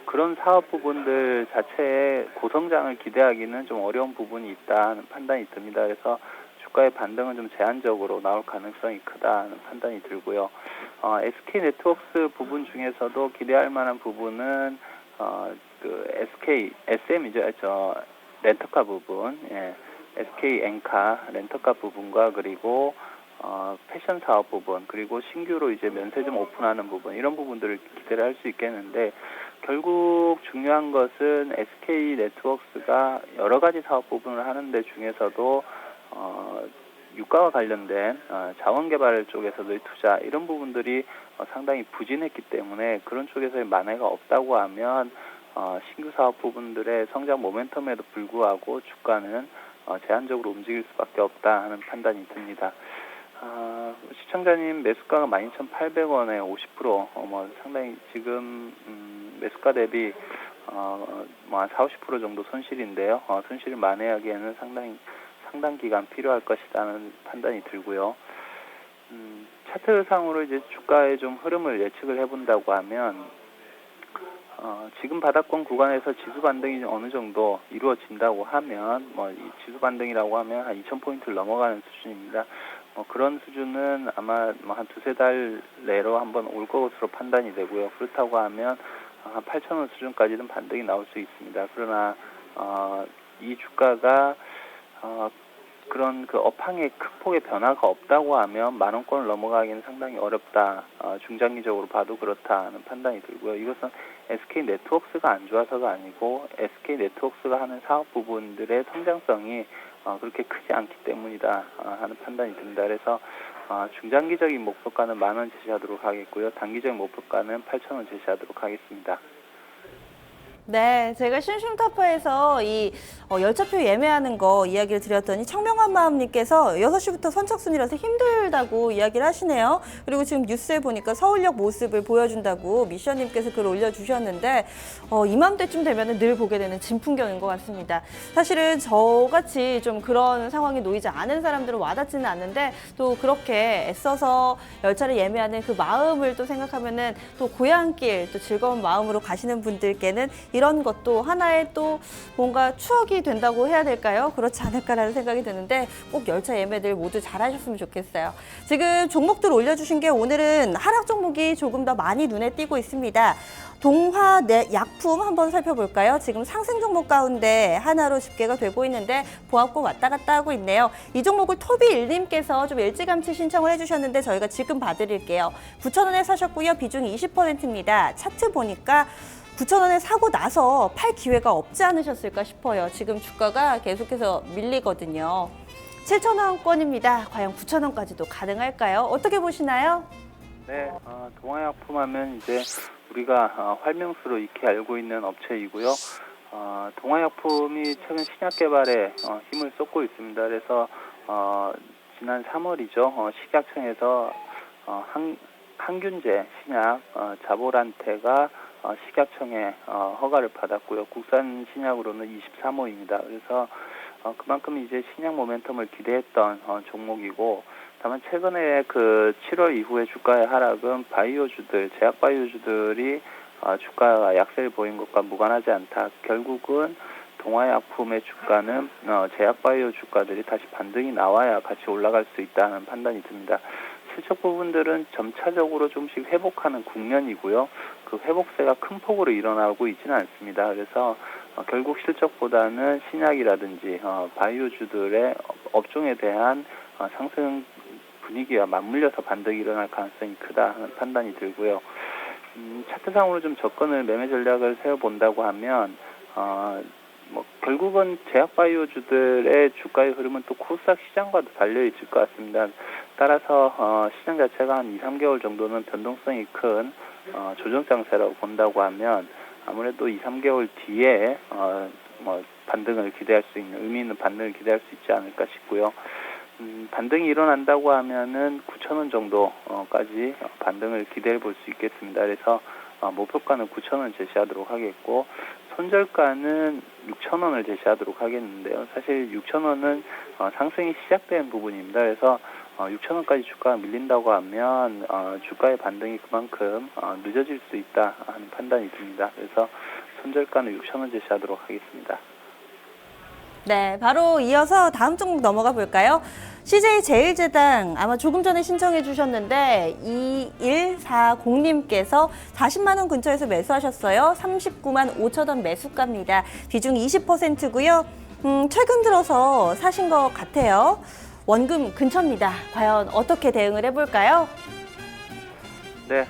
그런 사업 부분들 자체에 고성장을 기대하기는 좀 어려운 부분이 있다는 판단이 듭니다. 그래서 주가의 반등은 좀 제한적으로 나올 가능성이 크다는 판단이 들고요. SK네트워크스 부분 중에서도 기대할 만한 부분은 SM이죠. 렌터카 부분, SK엔카 렌터카 부분과 그리고 패션 사업 부분 그리고 신규로 이제 면세점 오픈하는 부분 이런 부분들을 기대를 할 수 있겠는데 결국 중요한 것은 SK네트워크스가 여러 가지 사업 부분을 하는 데 중에서도 유가와 관련된 자원개발 쪽에서의 투자 이런 부분들이 상당히 부진했기 때문에 그런 쪽에서의 만회가 없다고 하면 신규 사업 부분들의 성장 모멘텀에도 불구하고 주가는 제한적으로 움직일 수밖에 없다 하는 판단이 듭니다. 시청자님 매수가가 12,800원에 50% 상당히 지금 매수가 대비 한 40-50% 정도 손실인데요. 손실을 만회하기에는 상당 기간 필요할 것이라는 판단이 들고요. 차트상으로 이제 주가의 좀 흐름을 예측을 해본다고 하면 지금 바닥권 구간에서 지수 반등이 어느 정도 이루어진다고 하면 이 지수 반등이라고 하면 한 2,000포인트를 넘어가는 수준입니다. 그런 수준은 아마 한 두세 달 내로 한번 올 것으로 판단이 되고요. 그렇다고 하면 한 8,000원 수준까지는 반등이 나올 수 있습니다. 그러나 이 주가가 그런 그 업황의 큰 폭의 변화가 없다고 하면 10,000원권을 넘어가기는 상당히 어렵다. 중장기적으로 봐도 그렇다는 판단이 들고요. 이것은 SK네트워크스가 안 좋아서가 아니고 SK네트워크스가 하는 사업 부분들의 성장성이 그렇게 크지 않기 때문이다 하는 판단이 듭니다. 그래서 중장기적인 목표가는 10,000원 제시하도록 하겠고요. 단기적인 목표가는 8,000원 제시하도록 하겠습니다. 네, 제가 슌슌타파에서 이 열차표 예매하는 거 이야기를 드렸더니 청명한 마음님께서 6시부터 선착순이라서 힘들다고 이야기를 하시네요. 그리고 지금 뉴스에 보니까 서울역 모습을 보여준다고 미션님께서 글 올려주셨는데 이맘때쯤 되면 늘 보게 되는 진풍경인 것 같습니다. 사실은 저같이 좀 그런 상황에 놓이지 않은 사람들은 와닿지는 않는데 또 그렇게 애써서 열차를 예매하는 그 마음을 또 생각하면은 또 고향길 또 즐거운 마음으로 가시는 분들께는 이런 것도 하나의 또 뭔가 추억이 된다고 해야 될까요? 그렇지 않을까라는 생각이 드는데 꼭 열차 예매들 모두 잘하셨으면 좋겠어요. 지금 종목들 올려주신 게 오늘은 하락 종목이 조금 더 많이 눈에 띄고 있습니다. 동화 약품 한번 살펴볼까요? 지금 상승 종목 가운데 하나로 집계가 되고 있는데 보합고 왔다 갔다 하고 있네요. 이 종목을 토비1님께서 좀 일찌감치 신청을 해주셨는데 저희가 지금 봐드릴게요. 9,000원에 사셨고요. 비중이 20%입니다. 차트 보니까 9,000원에 사고 나서 팔 기회가 없지 않으셨을까 싶어요. 지금 주가가 계속해서 밀리거든요. 7,000원권입니다. 과연 9,000원까지도 가능할까요? 어떻게 보시나요? 네, 동화약품 하면 이제 우리가 활명수로 익히 알고 있는 업체이고요. 동화약품이 최근 신약 개발에 힘을 쏟고 있습니다. 그래서 지난 3월이죠. 식약청에서 항균제 신약 자보란테가 식약청에 허가를 받았고요. 국산 신약으로는 23호입니다. 그래서 그만큼 이제 신약 모멘텀을 기대했던 종목이고, 다만 최근에 그 7월 이후에 주가의 하락은 바이오주들, 제약 바이오주들이 주가가 약세를 보인 것과 무관하지 않다. 결국은 동화약품의 주가는 제약 바이오 주가들이 다시 반등이 나와야 같이 올라갈 수 있다는 판단이 듭니다. 실적 부분들은 점차적으로 조금씩 회복하는 국면이고요. 그 회복세가 큰 폭으로 일어나고 있지는 않습니다. 그래서 결국 실적보다는 신약이라든지 바이오주들의 업종에 대한 상승 분위기와 맞물려서 반등이 일어날 가능성이 크다 하는 판단이 들고요. 차트상으로 좀 접근을 매매 전략을 세워본다고 하면 결국은 제약 바이오주들의 주가의 흐름은 또 코스닥 시장과도 달려있을 것 같습니다. 따라서 시장 자체가 한 2, 3개월 정도는 변동성이 큰 조정 장세라고 본다고 하면 아무래도 2, 3개월 뒤에 반등을 기대할 수 있는, 의미 있는 반등을 기대할 수 있지 않을까 싶고요. 반등이 일어난다고 하면은 9,000원 정도까지 반등을 기대해 볼 수 있겠습니다. 그래서 목표가는 9,000원 제시하도록 하겠고, 손절가는 6,000원을 제시하도록 하겠는데요. 사실 6,000원은 상승이 시작된 부분입니다. 그래서 6,000원까지 주가가 밀린다고 하면 주가의 반등이 그만큼 늦어질 수 있다 하는 판단이 듭니다. 그래서 손절가는 6,000원 제시하도록 하겠습니다. 네, 바로 이어서 다음 종목 넘어가 볼까요? CJ제일제당 아마 조금 전에 신청해 주셨는데 2140님께서 40만 원 근처에서 매수하셨어요. 39만 5천 원 매수가입니다. 비중 20%고요. 최근 들어서 사신 것 같아요. 원금 근처입니다. 과연 어떻게 대응을 해볼까요? 네,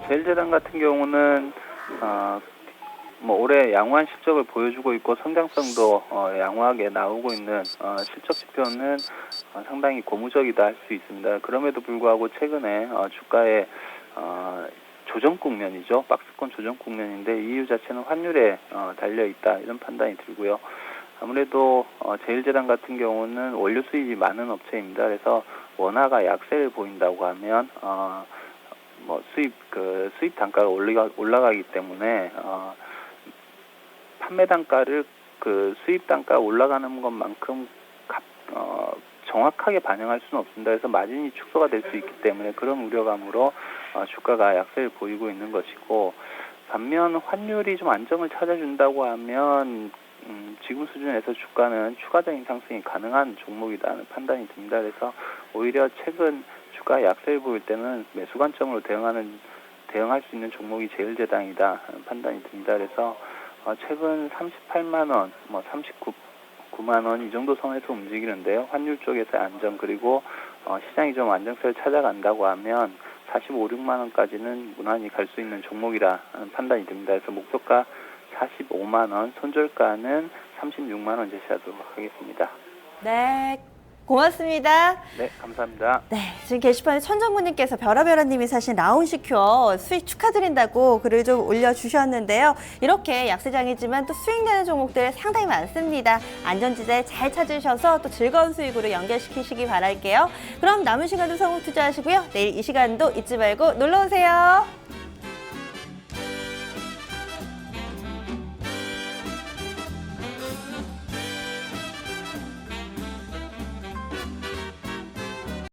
제일제당 같은 경우는 올해 양호한 실적을 보여주고 있고 성장성도 양호하게 나오고 있는 실적 지표는 상당히 고무적이다 할 수 있습니다. 그럼에도 불구하고 최근에 주가의 조정 국면이죠. 박스권 조정 국면인데 이 이유 자체는 환율에 달려있다 이런 판단이 들고요. 아무래도 제일제당 같은 경우는 원료 수입이 많은 업체입니다. 그래서 원화가 약세를 보인다고 하면 수입 단가가 올라가기 때문에 판매 단가를 그 수입 단가 올라가는 것만큼 정확하게 반영할 수는 없습니다. 그래서 마진이 축소가 될 수 있기 때문에 그런 우려감으로 주가가 약세를 보이고 있는 것이고, 반면 환율이 좀 안정을 찾아준다고 하면 지금 수준에서 주가는 추가적인 상승이 가능한 종목이라는 판단이 듭니다. 그래서 오히려 최근 주가 약세를 보일 때는 매수 관점으로 대응할 수 있는 종목이 제일제당이다 하는 판단이 듭니다. 그래서 최근 38만 원, 39만 원 이 정도 선에서 움직이는데요. 환율 쪽에서의 안정, 그리고 시장이 좀 안정세를 찾아간다고 하면 45, 6만 원까지는 무난히 갈 수 있는 종목이라 하는 판단이 듭니다. 그래서 목표가 45만 원, 손절가는 36만 원 제시하도록 하겠습니다. 네, 고맙습니다. 네, 감사합니다. 네, 지금 게시판에 천정구님께서 별아별아님이 사신 라운시큐어 수익 축하드린다고 글을 좀 올려주셨는데요. 이렇게 약세장이지만 또 수익 내는 종목들 상당히 많습니다. 안전지대 잘 찾으셔서 또 즐거운 수익으로 연결시키시기 바랄게요. 그럼 남은 시간도 성공 투자하시고요. 내일 이 시간도 잊지 말고 놀러오세요.